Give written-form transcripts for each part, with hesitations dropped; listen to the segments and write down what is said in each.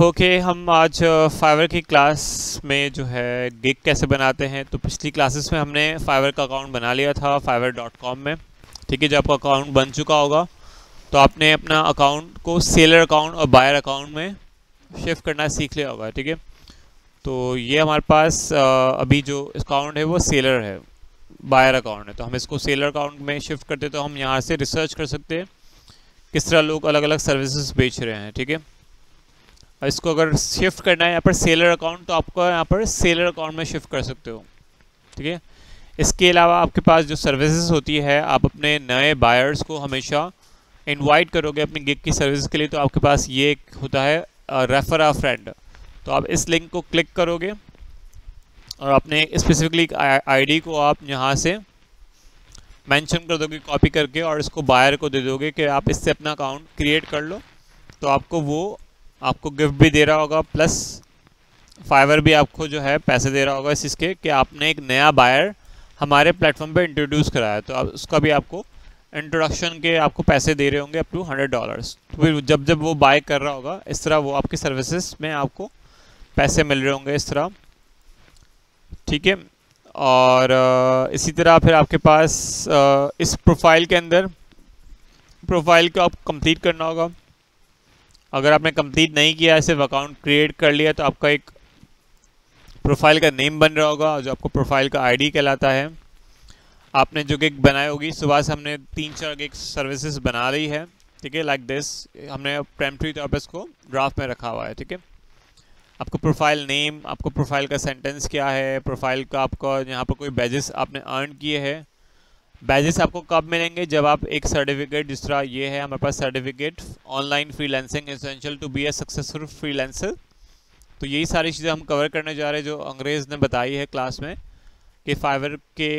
Okay हम आज fibre की क्लास में जो है गिग कैसे बनाते हैं। तो पिछली क्लासेस में हमने फाइवर का अकाउंट बना लिया था fiverr.com में। ठीक है, जब आपका अकाउंट बन चुका होगा तो आपने अपना अकाउंट को सेलर अकाउंट और बायर अकाउंट में शिफ्ट करना सीख लिया होगा। ठीक है, तो ये हमारे पास अभी जो अकाउंट है वो सेलर है, बायर अकाउंट है। तो हम इसको सेलर अकाउंट में शिफ्ट करते तो हम यहाँ से रिसर्च कर सकते हैं किस तरह लोग अलग अलग सर्विसेज बेच रहे हैं। ठीक है, और इसको अगर शिफ्ट करना है यहाँ पर सेलर अकाउंट तो आपको यहाँ पर सेलर अकाउंट में शिफ्ट कर सकते हो। ठीक है, इसके अलावा आपके पास जो सर्विसेज होती है, आप अपने नए बायर्स को हमेशा इनवाइट करोगे अपनी गिग की सर्विस के लिए, तो आपके पास ये एक होता है रेफर अ फ्रेंड। तो आप इस लिंक को क्लिक करोगे और अपने स्पेसिफिकली आईडी को आप यहाँ से मेंशन कर दोगे कॉपी करके, और इसको बायर को दे दोगे कि आप इससे अपना अकाउंट क्रिएट कर लो। तो आपको गिफ्ट भी दे रहा होगा, प्लस फाइवर भी आपको जो है पैसे दे रहा होगा इस चीज़ के कि आपने एक नया बायर हमारे प्लेटफॉर्म पे इंट्रोड्यूस कराया। तो अब उसका भी आपको इंट्रोडक्शन के आपको पैसे दे रहे होंगे अप टू $100। तो फिर जब जब वो बाय कर रहा होगा इस तरह वो आपकी सर्विसेज में आपको पैसे मिल रहे होंगे इस तरह। ठीक है, और इसी तरह फिर आपके पास इस प्रोफाइल के अंदर प्रोफाइल को आप कंप्लीट करना होगा। अगर आपने कंप्लीट नहीं किया है, सिर्फ अकाउंट क्रिएट कर लिया, तो आपका एक प्रोफाइल का नेम बन रहा होगा जो आपको प्रोफाइल का आईडी कहलाता है। आपने जो गिग बनाई होगी, सुबह से हमने 3-4 गिग सर्विसेज बना ली है। ठीक है, लाइक दिस हमने प्रेम्पटरी तौर पर इसको ड्राफ्ट में रखा हुआ है। ठीक है, आपको प्रोफाइल नेम, आपको प्रोफाइल का सेंटेंस क्या है, प्रोफाइल का आपका यहाँ पर कोई बैजेस आपने अर्न किए हैं। बैजेस आपको कब मिलेंगे? जब आप एक सर्टिफिकेट, जिस तरह ये है हमारे पास certificate online freelancing essential to be a successful freelancer. तो यही सारी चीज़ें हम कवर करने जा रहे हैं जो अंग्रेज़ ने बताई है क्लास में कि फाइवर के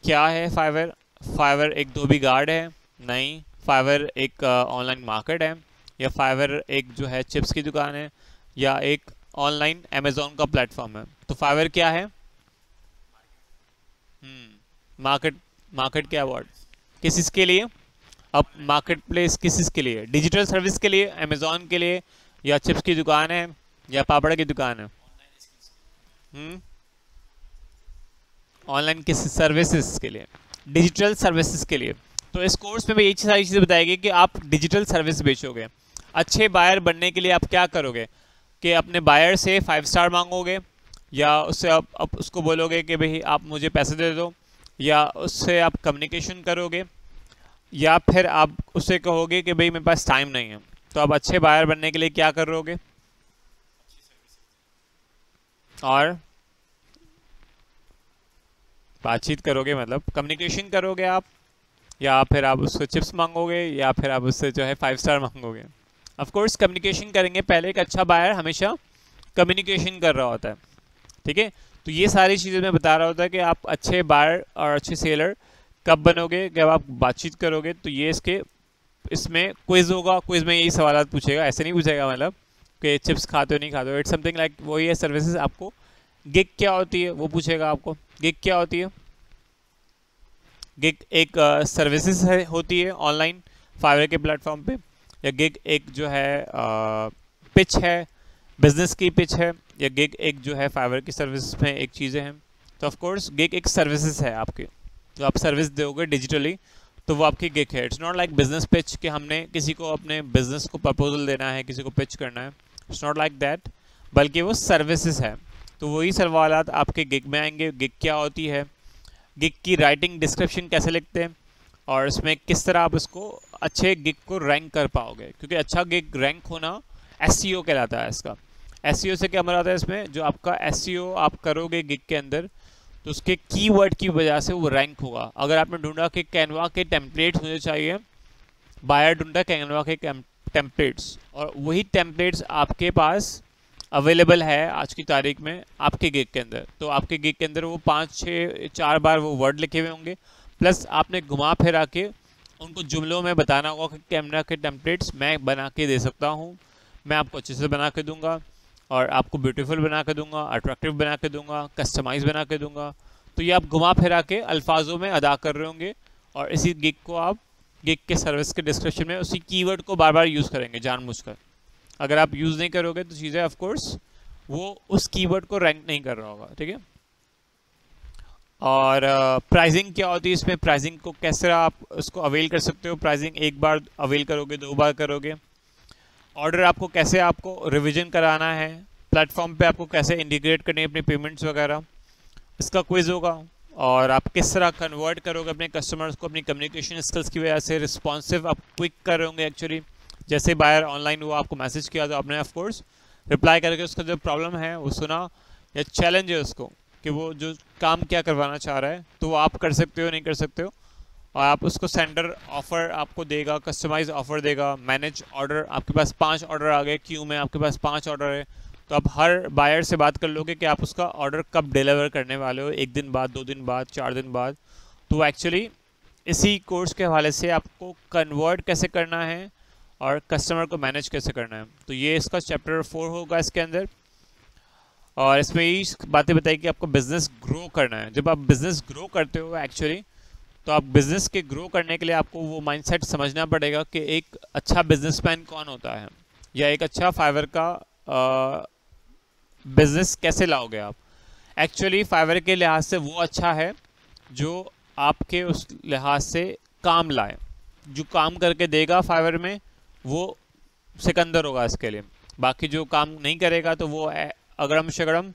क्या है। फाइवर एक धोबी गार्ड है? नहीं। फाइवर एक ऑनलाइन मार्केट है? या फाइवर एक जो है चिप्स की दुकान है? या एक ऑनलाइन अमेजोन का प्लेटफॉर्म है? तो फाइवर क्या है? मार्केट क्या वर्ड? किस चीज़ के लिए? अब मार्केट प्लेस किस चीज़ के लिए? डिजिटल सर्विस के लिए, अमेजोन के लिए, या चिप्स की दुकान है, या पापड़ की दुकान है? ऑनलाइन किस सर्विसेज के लिए? डिजिटल सर्विसेज के लिए। तो इस कोर्स में भी यही सारी चीज़ें बताएगी कि आप डिजिटल सर्विस बेचोगे। अच्छे बायर बनने के लिए आप क्या करोगे कि अपने बायर से 5 स्टार मांगोगे, या उससे आप उसको बोलोगे कि भाई आप मुझे पैसे दे दो, या उससे आप कम्युनिकेशन करोगे, या फिर आप उससे कहोगे कि भाई मेरे पास टाइम नहीं है। तो आप अच्छे बायर बनने के लिए क्या करोगे? और बातचीत करोगे, मतलब कम्युनिकेशन करोगे आप, या फिर आप उससे चिप्स मांगोगे, या फिर आप उससे जो है 5 स्टार मांगोगे। ऑफ कोर्स कम्युनिकेशन करेंगे। पहले एक अच्छा बायर हमेशा कम्युनिकेशन कर रहा होता है। ठीक है, तो ये सारी चीज़ें मैं बता रहा होता है कि आप अच्छे बायर और अच्छे सेलर कब बनोगे? जब आप बातचीत करोगे। तो ये इसमें क्विज होगा। क्विज में यही सवाल पूछेगा, ऐसे नहीं पूछेगा मतलब कि चिप्स खाते हो नहीं खाते हो। इट्स समथिंग लाइक वो ये सर्विसेज आपको गिग क्या होती है वो पूछेगा आपको। गिग क्या होती है? गिग एक सर्विसेज होती है ऑनलाइन फाइवर के प्लेटफॉर्म पे, या गिग एक जो है पिच है, बिजनेस की पिच है, या गिग एक जो है फाइवर की सर्विस में एक चीज़ें हैं। तो ऑफ कोर्स गिग एक सर्विसेज है आपकी, तो आप सर्विस दोगे डिजिटली तो वो आपकी गिग है। It's not like business pitch कि हमने किसी को अपने बिजनेस को प्रपोजल देना है, किसी को पिच करना है। इट्स नॉट लाइक दैट, बल्कि वो सर्विसेज है। तो वही सवालात आपके गिग में आएंगे। गिग क्या होती है, गिग की राइटिंग डिस्क्रिप्शन कैसे लिखते हैं, और इसमें किस तरह आप इसको अच्छे गिग को रैंक कर पाओगे, क्योंकि अच्छा गिग रैंक होना एसईओ कहलाता है। इसका एसईओ से क्या मराद है? इसमें जो आपका एसईओ आप करोगे गिग के अंदर, तो उसके कीवर्ड की वजह से वो रैंक होगा। अगर आपने ढूंढा कि कैनवा के टेम्पलेट्स मुझे चाहिए, बायर ढूंढा कैनवा के टेम्पलेट्स, और वही टेम्पलेट्स आपके पास अवेलेबल है आज की तारीख में आपके गिग के अंदर, तो आपके गिग के अंदर वो 5-6-4 बार वो वर्ड लिखे हुए होंगे, प्लस आपने घुमा फिरा के उनको जुमलों में बताना होगा कि कैमरा के टेम्पलेट्स मैं बना के दे सकता हूँ, मैं आपको अच्छे से बना के दूंगा, और आपको ब्यूटीफुल बना के दूंगा, अट्रैक्टिव बना के दूंगा, कस्टमाइज बना के दूंगा। तो ये आप घुमा फिरा के अल्फाजों में अदा कर रहे होंगे, और इसी गिग को आप गिग के सर्विस के डिस्क्रिप्शन में उसी कीवर्ड को बार बार यूज़ करेंगे जानबूझकर। अगर आप यूज़ नहीं करोगे तो चीज़ें ऑफ कोर्स वो उस कीवर्ड को रैंक नहीं कर रहा होगा, ठीक है। और प्राइसिंग क्या होती है इसमें, प्राइसिंग को कैसे आप उसको अवेल कर सकते हो। प्राइसिंग एक बार अवेल करोगे, 2 बार करोगे। ऑर्डर आपको कैसे आपको रिवीजन कराना है, प्लेटफॉर्म पे आपको कैसे इंटीग्रेट करनी है अपनी पेमेंट्स वगैरह, इसका क्विज होगा। और आप किस तरह कन्वर्ट करोगे अपने कस्टमर्स को अपनी कम्युनिकेशन स्किल्स की वजह से, रिस्पॉन्सिव आप क्विक कर रहे होंगे एक्चुअली। जैसे बायर ऑनलाइन हुआ, आपको मैसेज किया तो आपने ऑफकोर्स रिप्लाई करके उसका जो प्रॉब्लम है वो सुना या चैलेंज है उसको कि वो जो काम क्या करवाना चाह रहा है, तो वो आप कर सकते हो नहीं कर सकते हो। और आप उसको सेंडर ऑफर आपको देगा, कस्टमाइज ऑफर देगा। मैनेज ऑर्डर, आपके पास 5 ऑर्डर आ गए क्यू में, आपके पास 5 ऑर्डर है, तो आप हर बायर से बात कर लोगे कि आप उसका ऑर्डर कब डिलीवर करने वाले हो, 1 दिन बाद, 2 दिन बाद, 4 दिन बाद। तो एक्चुअली इसी कोर्स के हवाले से आपको कन्वर्ट कैसे करना है और कस्टमर को मैनेज कैसे करना है, तो ये इसका चैप्टर 4 होगा इसके अंदर। और इसमें यही बातें बताई कि आपको बिजनेस ग्रो करना है। जब आप बिजनेस ग्रो करते हो एक्चुअली, तो आप बिजनेस के ग्रो करने के लिए आपको वो माइंडसेट समझना पड़ेगा कि एक अच्छा बिजनेसमैन कौन होता है, या एक अच्छा फाइवर का बिजनेस कैसे लाओगे आप। एक्चुअली फाइवर के लिहाज से वो अच्छा है जो आपके उस लिहाज से काम लाए, जो काम करके देगा फाइवर में वो सिकंदर होगा इसके लिए। बाकी जो काम नहीं करेगा तो वो अगड़म शगड़म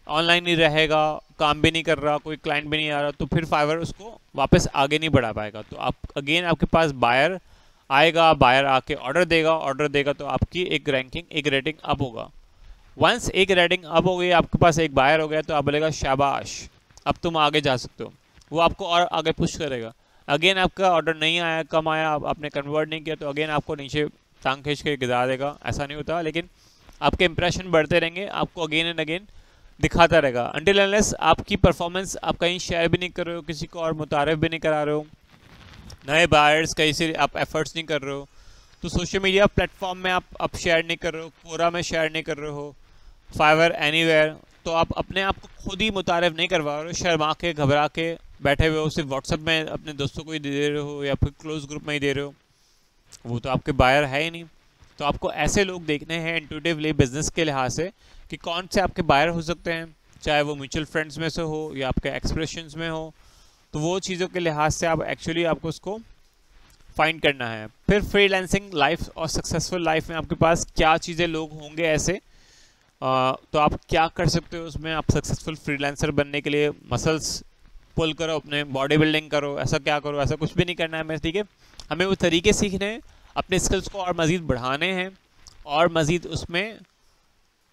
ऑनलाइन ही रहेगा, काम भी नहीं कर रहा, कोई क्लाइंट भी नहीं आ रहा, तो फिर फाइवर उसको वापस आगे नहीं बढ़ा पाएगा। तो आप अगेन आपके पास बायर आएगा, बायर आके ऑर्डर देगा तो आपकी एक रैंकिंग, एक रेटिंग अप होगा। वंस एक रेटिंग अप हो गई, आपके पास एक बायर हो गया, तो आप बोलेगा शाबाश अब तुम आगे जा सकते हो, वो आपको और आगे पुश करेगा। अगेन आपका ऑर्डर नहीं आया, कम आया, आपने कन्वर्ट नहीं किया, तो अगेन आपको नीचे टांग खींच के गिरा देगा। ऐसा नहीं होता, लेकिन आपके इंप्रेशन बढ़ते रहेंगे, आपको अगेन एंड अगेन दिखाता रहेगा अंटिल अनलेस आपकी परफॉर्मेंस आप कहीं शेयर भी नहीं कर रहे हो, किसी को और मुतारिफ भी नहीं करा रहे हो, नए बायर्स कहीं से आप एफर्ट्स नहीं कर रहे हो, तो सोशल मीडिया प्लेटफॉर्म में आप शेयर नहीं कर रहे हो, कोरा में शेयर नहीं कर रहे हो, फाइवर एनीवेयर, तो आप अपने आप को खुद ही मुतारिफ नहीं करवा रहे हो, शर्मा के घबरा के बैठे हुए हो, सिर्फ व्हाट्सएप में अपने दोस्तों को ही दे रहे हो या फिर क्लोज ग्रुप में ही दे रहे हो, वो तो आपके बायर है ही नहीं। तो आपको ऐसे लोग देखने हैं इंट्यूटिवली बिजनेस के लिहाज से कि कौन से आपके बायर हो सकते हैं, चाहे वो म्यूचुअल फंड्स में से हो या आपके एक्सप्रेशंस में हो, तो वो चीज़ों के लिहाज से आप एक्चुअली आपको उसको फाइंड करना है। फिर फ्रीलांसिंग लाइफ और सक्सेसफुल लाइफ में आपके पास क्या चीज़ें लोग होंगे ऐसे, तो आप क्या कर सकते हो उसमें। आप सक्सेसफुल फ्रीलांसर बनने के लिए मसल्स पुल करो, अपने बॉडी बिल्डिंग करो, ऐसा क्या करो, ऐसा कुछ भी नहीं करना है हमें, ठीक है। हमें वो तरीके सीखने हैं, अपने स्किल्स को और मज़ीद बढ़ाने हैं और मज़ीद उसमें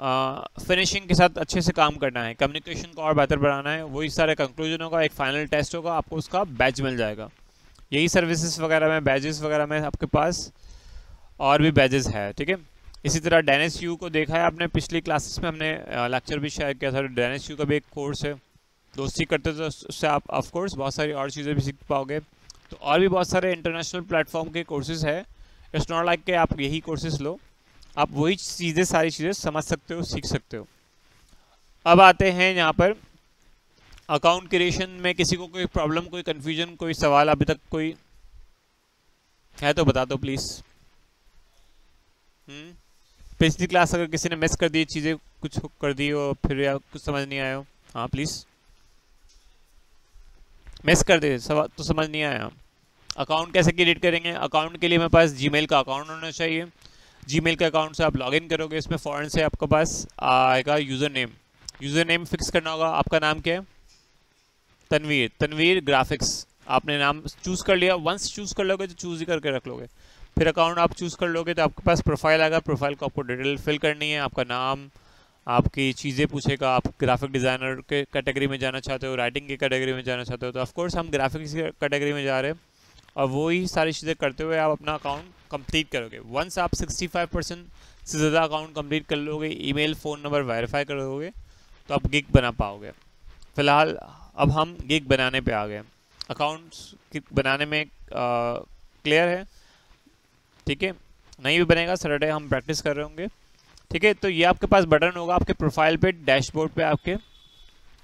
फिनिशिंग के साथ अच्छे से काम करना है, कम्युनिकेशन को और बेहतर बढ़ाना है। वही सारे कंक्लूजन होगा, एक फाइनल टेस्ट होगा, आपको उसका बैच मिल जाएगा। यही सर्विसेज वगैरह में, बैजेस वगैरह में आपके पास और भी बैजेस है, ठीक है। इसी तरह डेनिस यू को देखा है आपने पिछली क्लासेस में, हमने लेक्चर भी शेयर किया था। डेनिस यू का भी एक कोर्स है, दोस्ती करते तो उससे आप ऑफकोर्स बहुत सारी और चीज़ें भी सीख पाओगे। तो और भी बहुत सारे इंटरनेशनल प्लेटफॉर्म के कोर्सेज़ है, इट्स नॉट लाइक कि आप यही कोर्सेज लो, आप वही चीज़ें, सारी चीज़ें समझ सकते हो, सीख सकते हो। अब आते हैं यहाँ पर अकाउंट क्रिएशन में किसी को कोई प्रॉब्लम, कोई कन्फ्यूजन, कोई सवाल अभी तक कोई है तो बता दो प्लीज़। पिछली क्लास अगर किसी ने मिस कर दी, चीज़ें कुछ कर दी हो फिर या कुछ समझ नहीं आया हो, हाँ प्लीज़। मिस कर दे सवाल तो समझ नहीं आया। अकाउंट कैसे क्रिएट करेंगे, अकाउंट के लिए मेरे पास जीमेल का अकाउंट होना चाहिए। जीमेल के अकाउंट से आप लॉगिन करोगे, इसमें फ़ौरन से आपके पास आएगा user name. User name fix करना होगा। आपका नाम क्या है? तनवीर। तनवीर ग्राफिक्स आपने नाम चूज़ कर लिया। वंस चूज़ कर लोगे तो चूज़ ही करके रख लोगे। फिर अकाउंट आप चूज़ कर लोगे तो आपके पास प्रोफाइल आएगा। प्रोफाइल को आपको डिटेल फिल करनी है, आपका नाम, आपकी चीज़ें पूछेगा। आप ग्राफिक डिज़ाइनर के कैटेगरी में जाना चाहते हो, राइटिंग की कैटेगरी में जाना चाहते हो, तो ऑफकोर्स हम ग्राफिक्स की कैटेगरी में जा रहे हैं। और वही सारी चीज़ें करते हुए आप अपना अकाउंट कंप्लीट करोगे। वंस आप 65% से ज़्यादा अकाउंट कंप्लीट कर लोगे, ईमेल, फ़ोन नंबर वेरीफाई कर लोगे, तो आप गिग बना पाओगे। फ़िलहाल अब हम गिग बनाने पे आ गए। अकाउंट्स बनाने में क्लियर है, ठीक है। नहीं भी बनेगा, सैटरडे हम प्रैक्टिस कर रहे होंगे, ठीक है। तो ये आपके पास बटन होगा आपके प्रोफाइल पे, डैशबोर्ड पे आपके,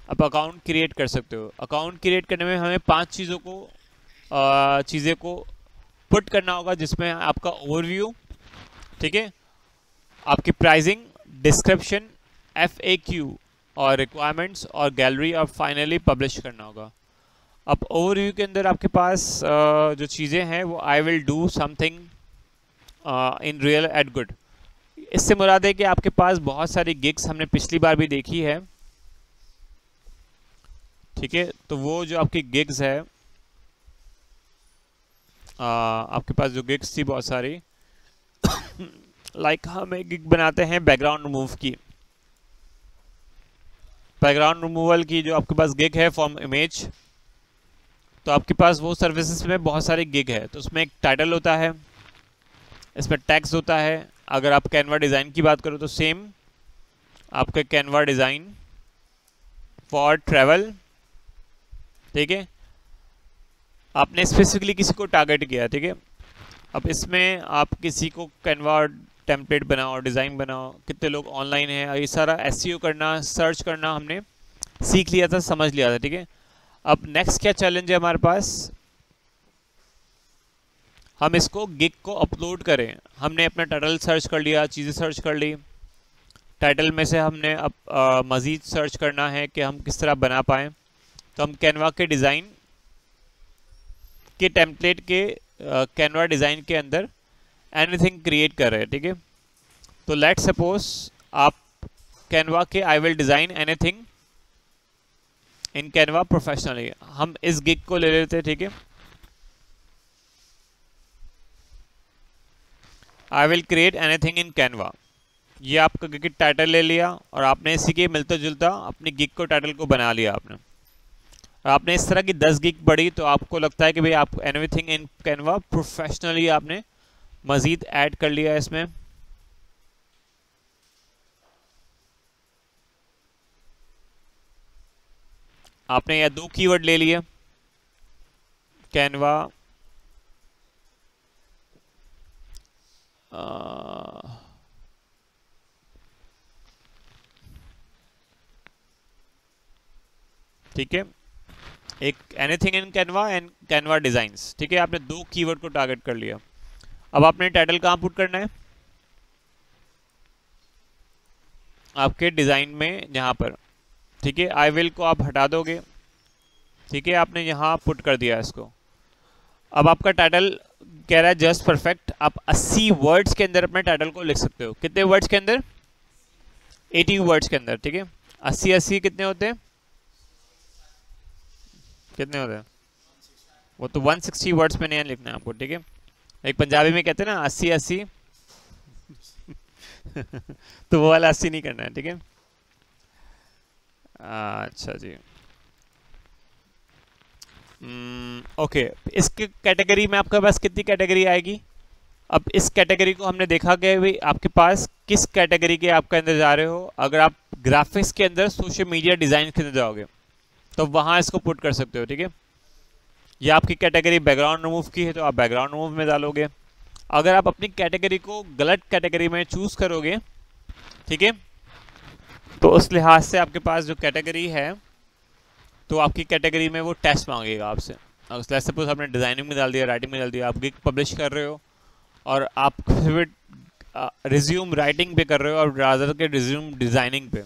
आप अकाउंट क्रिएट कर सकते हो। अकाउंट क्रिएट करने में हमें 5 चीज़ें को पुट करना होगा, जिसमें आपका ओवरव्यू, ठीक है, आपकी प्राइसिंग, डिस्क्रिप्शन, FAQ और रिक्वायरमेंट्स और गैलरी और फाइनली पब्लिश करना होगा। अब ओवरव्यू के अंदर आपके पास जो चीज़ें हैं वो I will do something in real at good. इससे मुराद है कि आपके पास बहुत सारी गिग्स हमने पिछली बार भी देखी है, ठीक है। तो वो जो आपकी गिग्स है, आपके पास जो गिग्स थी बहुत सारी लाइक हम एक गिग बनाते हैं बैकग्राउंड रिमूव की। बैकग्राउंड रिमूवल की जो आपके पास गिग है फ्रॉम इमेज, तो आपके पास वो सर्विसेज में बहुत सारे गिग है। तो उसमें एक टाइटल होता है, इसमें टेक्स्ट होता है। अगर आप कैनवा डिज़ाइन की बात करो तो सेम आपका कैनवा डिज़ाइन फॉर ट्रैवल, ठीक है। आपने स्पेसिफिकली किसी को टारगेट किया, ठीक है। अब इसमें आप किसी को कैनवा टेम्पलेट बनाओ, डिज़ाइन बनाओ, कितने लोग ऑनलाइन हैं, ये सारा एसईओ करना, सर्च करना हमने सीख लिया था, समझ लिया था, ठीक है। अब नेक्स्ट क्या चैलेंज है हमारे पास, हम इसको गिग को अपलोड करें। हमने अपना टाइटल सर्च कर लिया, चीज़ें सर्च कर ली, टाइटल में से हमने अब मज़ीद सर्च करना है कि हम किस तरह बना पाएँ। तो हम कैनवा के डिज़ाइन के टेम्पलेट के कैनवा डिज़ाइन के अंदर एनीथिंग क्रिएट कर रहे हैं, ठीक है। तो लेट्स सपोज आप कैनवा के I will design anything in Canva professionally, हम इस गिग को ले लेते हैं, ठीक है। I will create anything in Canva, ये आपका गिग टाइटल ले लिया और आपने इसी के मिलता जुलता अपनी गिग को टाइटल को बना लिया आपने। आपने इस तरह की 10 गिग पढ़ी तो आपको लगता है कि भाई आप एनीथिंग इन कैनवा प्रोफेशनली आपने मज़ीद ऐड कर लिया इसमें। आपने यह 2 कीवर्ड ले लिए, कैनवा ठीक है, एक anything in Canva and Canva designs, ठीक है। आपने 2 कीवर्ड को टारगेट कर लिया। अब आपने टाइटल कहाँ पुट करना है, आपके डिज़ाइन में यहाँ पर, ठीक है। आई विल को आप हटा दोगे, ठीक है, आपने यहाँ पुट कर दिया इसको। अब आपका टाइटल कह रहा है जस्ट परफेक्ट, आप 80 वर्ड्स के अंदर अपने टाइटल को लिख सकते हो। कितने वर्ड्स के अंदर, 80 वर्ड्स के अंदर, ठीक है। 80 कितने होते हैं, कितने होते हैं, वो तो 160 वर्ड्स में नहीं लिखना है आपको, ठीक है। एक पंजाबी में कहते हैं ना 80 तो वो वाला 80 नहीं करना है, ठीक है। अच्छा जी, ओके। इसके कैटेगरी में आपके पास कितनी कैटेगरी आएगी। अब इस कैटेगरी को हमने देखा कि भाई आपके पास किस कैटेगरी के आपके अंदर जा रहे हो। अगर आप ग्राफिक्स के अंदर सोशल मीडिया डिज़ाइन के अंदर जाओगे तो वहाँ इसको पुट कर सकते हो, ठीक है। या आपकी कैटेगरी बैकग्राउंड रिमूव की है तो आप बैकग्राउंड रिमूव में डालोगे। अगर आप अपनी कैटेगरी को गलत कैटेगरी में चूज़ करोगे, ठीक है, तो उस लिहाज से आपके पास जो कैटेगरी है तो आपकी कैटेगरी में वो टेस्ट मांगेगा आपसे। अगर सपोज आपने डिज़ाइनिंग में डाल दिया, राइटिंग में डाल दिया, आप गिग पब्लिश कर रहे हो और आप फिर रिज्यूम राइटिंग पे कर रहे हो और रादर के रिज्यूम डिज़ाइनिंग पे,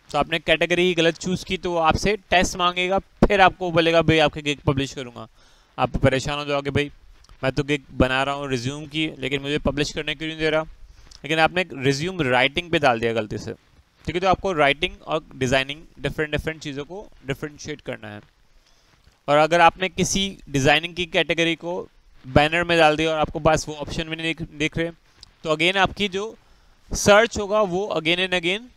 तो आपने कैटेगरी ही गलत चूज़ की तो वो आपसे टेस्ट मांगेगा, फिर आपको बोलेगा भाई आपके गिग पब्लिश करूँगा। आप परेशान हो जाओगे, भाई मैं तो गिग बना रहा हूँ रिज्यूम की, लेकिन मुझे पब्लिश करने क्यों नहीं दे रहा, लेकिन आपने रिज्यूम राइटिंग पे डाल दिया गलती से, ठीक है। तो आपको राइटिंग और डिज़ाइनिंग डिफरेंट चीज़ों को डिफरेंशिएट करना है। और अगर आपने किसी डिज़ाइनिंग की कैटेगरी को बैनर में डाल दिया और आपको पास वो ऑप्शन भी नहीं दिख रहे, तो अगेन आपकी जो सर्च होगा वो again and again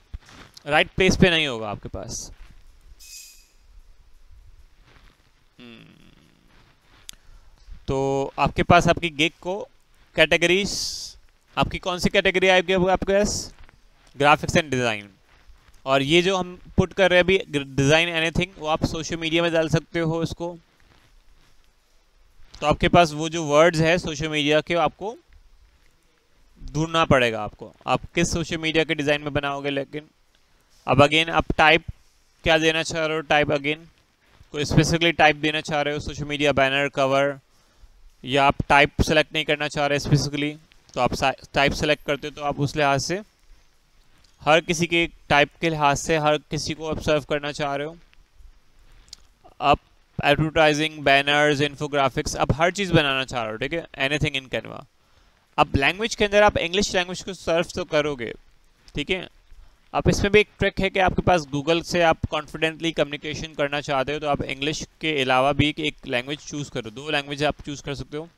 right place पे नहीं होगा आपके पास। तो आपके पास आपकी गिग को कैटेगरीज, आपकी कौन सी कैटेगरी आएगी आपके पास, ग्राफिक्स एंड डिज़ाइन। और ये जो हम पुट कर रहे हैं अभी डिज़ाइन एनीथिंग, वो आप सोशल मीडिया में डाल सकते हो इसको। तो आपके पास वो जो वर्ड्स है सोशल मीडिया के आपको ढूंढना पड़ेगा आपको, आप किस सोशल मीडिया के डिज़ाइन में बनाओगे। लेकिन अब अगेन आप टाइप क्या देना चाह रहे हो, टाइप अगेन कोई स्पेसिफिकली टाइप देना चाह रहे हो, सोशल मीडिया बैनर कवर, या आप टाइप सेलेक्ट नहीं करना चाह रहे स्पेसिफिकली, तो आप टाइप सेलेक्ट करते हो तो आप उस लिहाज से हर किसी के टाइप के लिहाज से हर किसी को आप सर्व करना चाह रहे हो। आप एडवर्टाइजिंग, बैनर्स, इन्फोग्राफिक्स, आप हर चीज़ बनाना चाह रहे हो, ठीक है, एनीथिंग इन कैनवा। अब लैंग्वेज के अंदर आप इंग्लिश लैंग्वेज को सर्व तो करोगे, ठीक है। अब इसमें भी एक ट्रिक है कि आपके पास गूगल से आप कॉन्फिडेंटली कम्युनिकेशन करना चाहते हो तो आप इंग्लिश के अलावा भी एक लैंग्वेज चूज़ करो, 2 लैंग्वेज आप चूज़ कर सकते हो।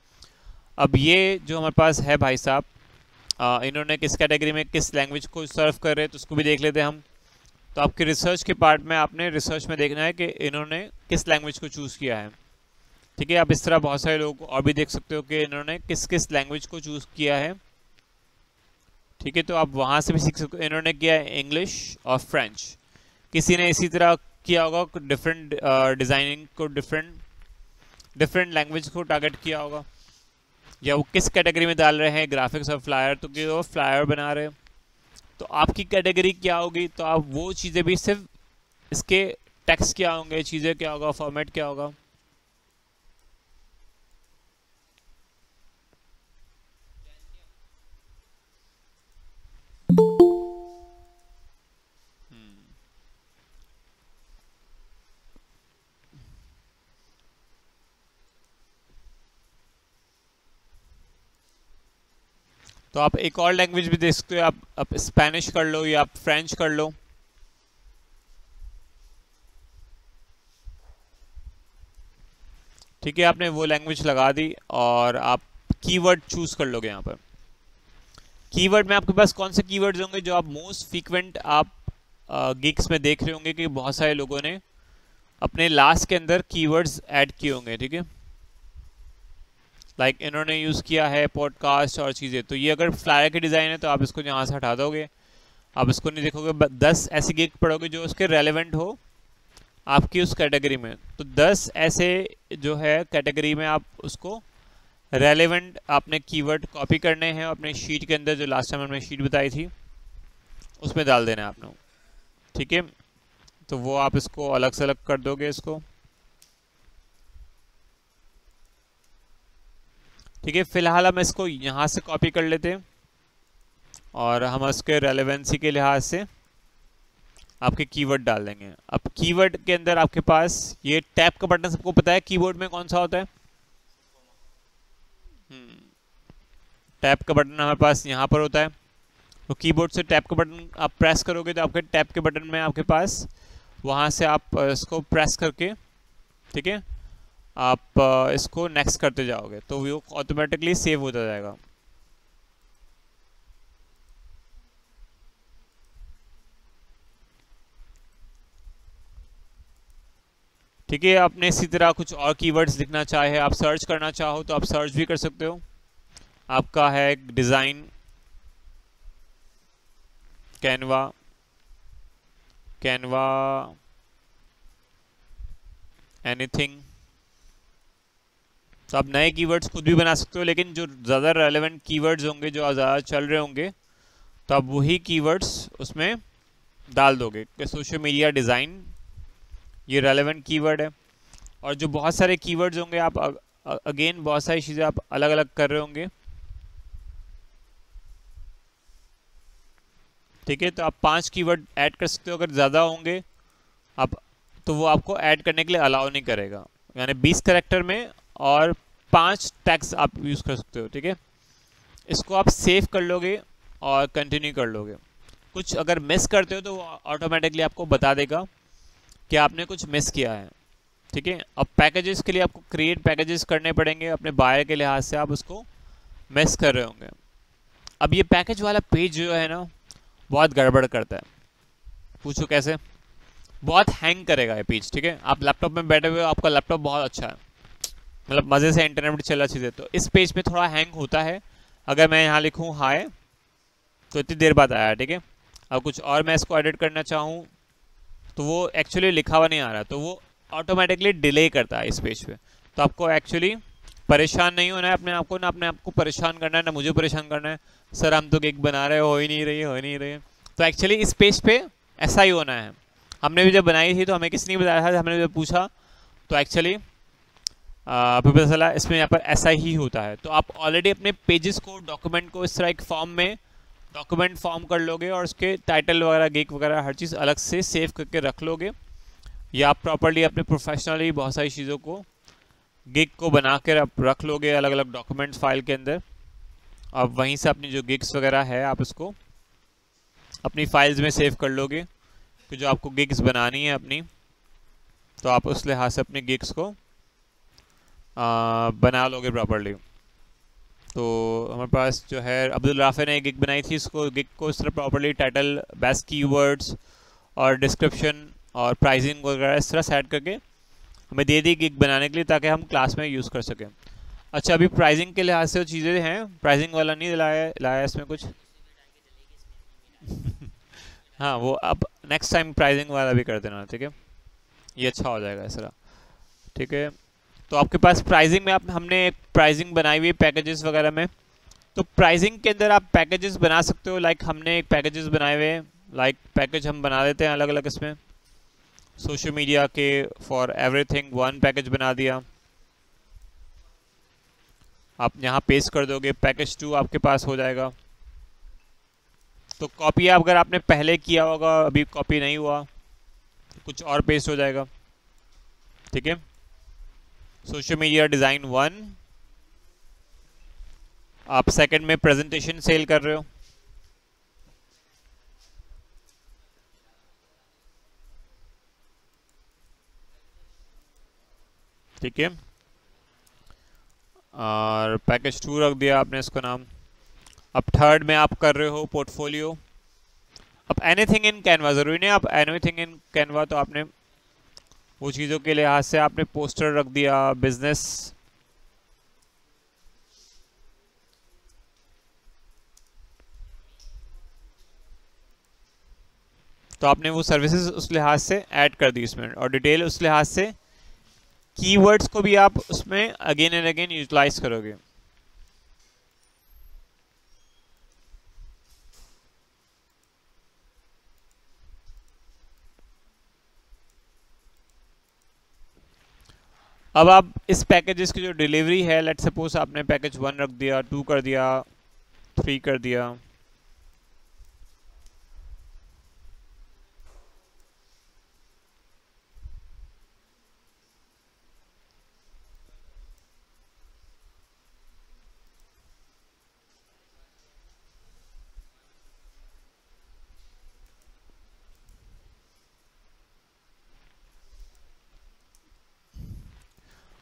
अब ये जो हमारे पास है भाई साहब, इन्होंने किस कैटेगरी में किस लैंग्वेज को सर्व कर रहे हैं तो उसको भी देख लेते हैं हम। तो आपके रिसर्च के पार्ट में आपने रिसर्च में देखना है कि इन्होंने किस लैंग्वेज को चूज़ किया है, ठीक है। आप इस तरह बहुत सारे लोगों को और भी देख सकते हो कि इन्होंने किस किस लैंग्वेज को चूज़ किया है, ठीक है। तो आप वहाँ से भी सीख सकते हो। इन्होंने किया है इंग्लिश और फ्रेंच, किसी ने इसी तरह किया होगा, डिफरेंट डिज़ाइनिंग को डिफरेंट लैंग्वेज को टारगेट किया होगा, या वो किस कैटेगरी में डाल रहे हैं, ग्राफिक्स और फ्लायर, तो कि वो फ्लायर बना रहे हैं। तो आपकी कैटेगरी क्या होगी, तो आप वो चीज़ें भी सिर्फ इसके टेक्स्ट क्या होंगे, चीज़ें क्या होगा, फॉर्मेट क्या होगा। तो आप एक और लैंग्वेज भी देख सकते हो, आप स्पेनिश कर लो या आप फ्रेंच कर लो, ठीक है। आपने वो लैंग्वेज लगा दी और आप कीवर्ड चूज कर लोगे। यहाँ पर कीवर्ड में आपके पास कौन से कीवर्ड्स होंगे जो आप मोस्ट फ्रीक्वेंट आप गिग्स में देख रहे होंगे कि बहुत सारे लोगों ने अपने लास्ट के अंदर कीवर्ड्स ऐड किए होंगे, ठीक है। लाइक इन्होंने यूज़ किया है पॉडकास्ट और चीज़ें। तो ये अगर फ्लायर की डिज़ाइन है तो आप इसको यहाँ से हटा दोगे, आप इसको नहीं देखोगे, 10 ऐसी गिग पढ़ोगे जो उसके रेलेवेंट हो आपकी उस कैटेगरी में। तो 10 ऐसे जो है कैटेगरी में आप उसको रेलेवेंट आपने कीवर्ड कॉपी करने हैं अपने शीट के अंदर, जो लास्ट टाइम हमने शीट बताई थी उसमें डाल देना है आपने, ठीक है। तो वो आप इसको अलग से अलग कर दोगे इसको, ठीक है। फिलहाल हम इसको यहाँ से कॉपी कर लेते हैं और हम उसके रेलेवेंसी के लिहाज से आपके कीवर्ड डाल देंगे। अब कीवर्ड के अंदर आपके पास ये टैब का बटन सबको पता है कीवर्ड में कौन सा होता है। टैब का बटन हमारे पास यहाँ पर होता है। तो कीबोर्ड से टैब का बटन आप प्रेस करोगे तो आपके टैब के बटन में आपके पास वहाँ से आप इसको प्रेस करके, ठीक है, आप इसको नेक्स्ट करते जाओगे तो वो ऑटोमेटिकली सेव होता जाएगा। ठीक है। आपने इसी तरह कुछ और कीवर्ड्स लिखना चाहे, आप सर्च करना चाहो तो आप सर्च भी कर सकते हो। आपका है डिज़ाइन, कैनवा, कैनवा एनीथिंग। तो आप नए कीवर्ड्स खुद भी बना सकते हो, लेकिन जो ज़्यादा रेलेवेंट कीवर्ड्स होंगे, जो ज़्यादा चल रहे होंगे, तो आप वही कीवर्ड्स उसमें डाल दोगे। सोशल मीडिया डिज़ाइन ये रेलेवेंट कीवर्ड है, और जो बहुत सारे कीवर्ड्स होंगे आप अगेन बहुत सारी चीज़ें आप अलग अलग कर रहे होंगे, ठीक है। तो आप 5 कीवर्ड ऐड कर सकते हो। अगर ज़्यादा होंगे आप तो वो आपको ऐड करने के लिए अलाउ नहीं करेगा, यानी 20 कैरेक्टर में और 5 टैग्स आप यूज़ कर सकते हो, ठीक है। इसको आप सेव कर लोगे और कंटिन्यू कर लोगे। कुछ अगर मिस करते हो तो वो ऑटोमेटिकली आपको बता देगा कि आपने कुछ मिस किया है, ठीक है। अब पैकेजेस के लिए आपको क्रिएट पैकेजेस करने पड़ेंगे, अपने बायर के लिहाज से आप उसको मिस कर रहे होंगे। अब ये पैकेज वाला पेज जो है ना बहुत गड़बड़ करता है। पूछो कैसे? बहुत हैंग करेगा ये पेज, ठीक है। आप लैपटॉप में बैठे हुए हो, आपका लैपटॉप बहुत अच्छा है, मतलब मज़े से इंटरनेट पर चला चीज़ें, तो इस पेज में थोड़ा हैंग होता है। अगर मैं यहाँ लिखूँ हाय तो इतनी देर बाद आया, ठीक है। अब कुछ और मैं इसको एडिट करना चाहूँ तो वो एक्चुअली लिखा हुआ नहीं आ रहा, तो वो ऑटोमेटिकली डिले करता है इस पेज पे। तो आपको एक्चुअली परेशान नहीं होना है, अपने आप को ना अपने आप को परेशान करना है, ना मुझे परेशान करना है। सर हम तो गिग बना रहे हो ही नहीं रही, हो ही नहीं रही। तो एक्चुअली इस पेज पे ऐसा ही होना है। हमने भी जब बनाई थी तो हमें किसी ने बताया था, हमने जब पूछा तो एक्चुअली अभी पता चला इसमें यहाँ पर ऐसा ही होता है। तो आप ऑलरेडी अपने पेजेस को, डॉक्यूमेंट को इस तरह एक फॉर्म में डॉक्यूमेंट फॉर्म कर लोगे और उसके टाइटल वगैरह गिग वगैरह हर चीज़ अलग से सेव करके रख लोगे, या आप प्रॉपर्ली अपने प्रोफेशनली बहुत सारी चीज़ों को गिग को बना के रख लोगे अलग अलग डॉक्यूमेंट्स फाइल के अंदर। अब वहीं से अपनी जो गिग्स वगैरह है आप उसको अपनी फाइल्स में सेव कर लोगे, कि जो आपको गिग्स बनानी है अपनी, तो आप उस लिहाज से अपनी गिग्स को बना लोगे प्रॉपर्ली। तो हमारे पास जो है अब्दुल राफे ने गिग बनाई थी, इसको गिग को इस तरह प्रॉपर्ली टाइटल, बेस्ट कीवर्ड्स और डिस्क्रिप्शन और प्राइसिंग वगैरह इस तरह सेट करके हमें दे दी गिग बनाने के लिए, ताकि हम क्लास में यूज़ कर सकें। अच्छा, अभी प्राइसिंग के लिहाज से चीज़ें हैं, प्राइसिंग वाला नहीं लाया इसमें कुछ हाँ, वो अब नेक्स्ट टाइम प्राइसिंग वाला भी कर देना, ठीक है, ये अच्छा हो जाएगा इस तरह, ठीक है। तो आपके पास प्राइसिंग में हमने एक प्राइसिंग बनाई हुई है पैकेजेस वगैरह में। तो प्राइसिंग के अंदर आप पैकेजेस बना सकते हो, लाइक हमने एक पैकेजेस बनाए हुए हैं, लाइक पैकेज हम बना देते हैं अलग अलग, इसमें सोशल मीडिया के फॉर एवरीथिंग वन पैकेज बना दिया, आप यहाँ पेस्ट कर दोगे, पैकेज 2 आपके पास हो जाएगा। तो कॉपी अगर आपने पहले किया होगा, अभी कॉपी नहीं हुआ, तो कुछ और पेस्ट हो जाएगा, ठीक है। सोशल मीडिया डिज़ाइन 1, आप सेकंड में प्रेजेंटेशन सेल कर रहे हो, ठीक है, और पैकेज 2 रख दिया आपने इसको नाम। अब थर्ड में आप कर रहे हो पोर्टफोलियो। अब एनीथिंग इन कैनवा, ज़रूरी नहीं आप एनीथिंग इन कैनवा, तो आपने वो चीज़ों के लिहाज से आपने पोस्टर रख दिया, बिजनेस, तो आपने वो सर्विसेज उस लिहाज से ऐड कर दी इसमें, और डिटेल उस लिहाज से कीवर्ड्स को भी आप उसमें अगेन एंड अगेन यूटिलाइज करोगे। अब आप इस पैकेजेस की जो डिलीवरी है, लेट सपोज आपने पैकेज 1 रख दिया, 2 कर दिया, 3 कर दिया,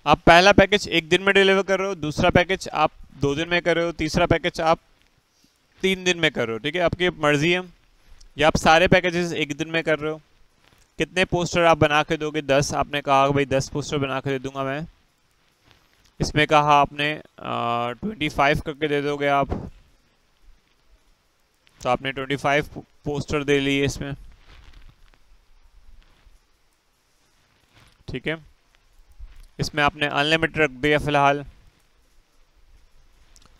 आप पहला पैकेज 1 दिन में डिलीवर कर रहे हो, दूसरा पैकेज आप 2 दिन में कर रहे हो, तीसरा पैकेज आप 3 दिन में कर रहे हो, ठीक है, आपकी मर्जी है। या आप सारे पैकेजेस 1 दिन में कर रहे हो। कितने पोस्टर आप बना के दोगे? 10, आपने कहा भाई 10 पोस्टर बना के दे दूंगा मैं। इसमें कहा आपने 25 करके दे दोगे आप, तो आपने 25 पोस्टर दे लिए इसमें, ठीक है। इसमें आपने अनलिमिटेड रख दिया फिलहाल।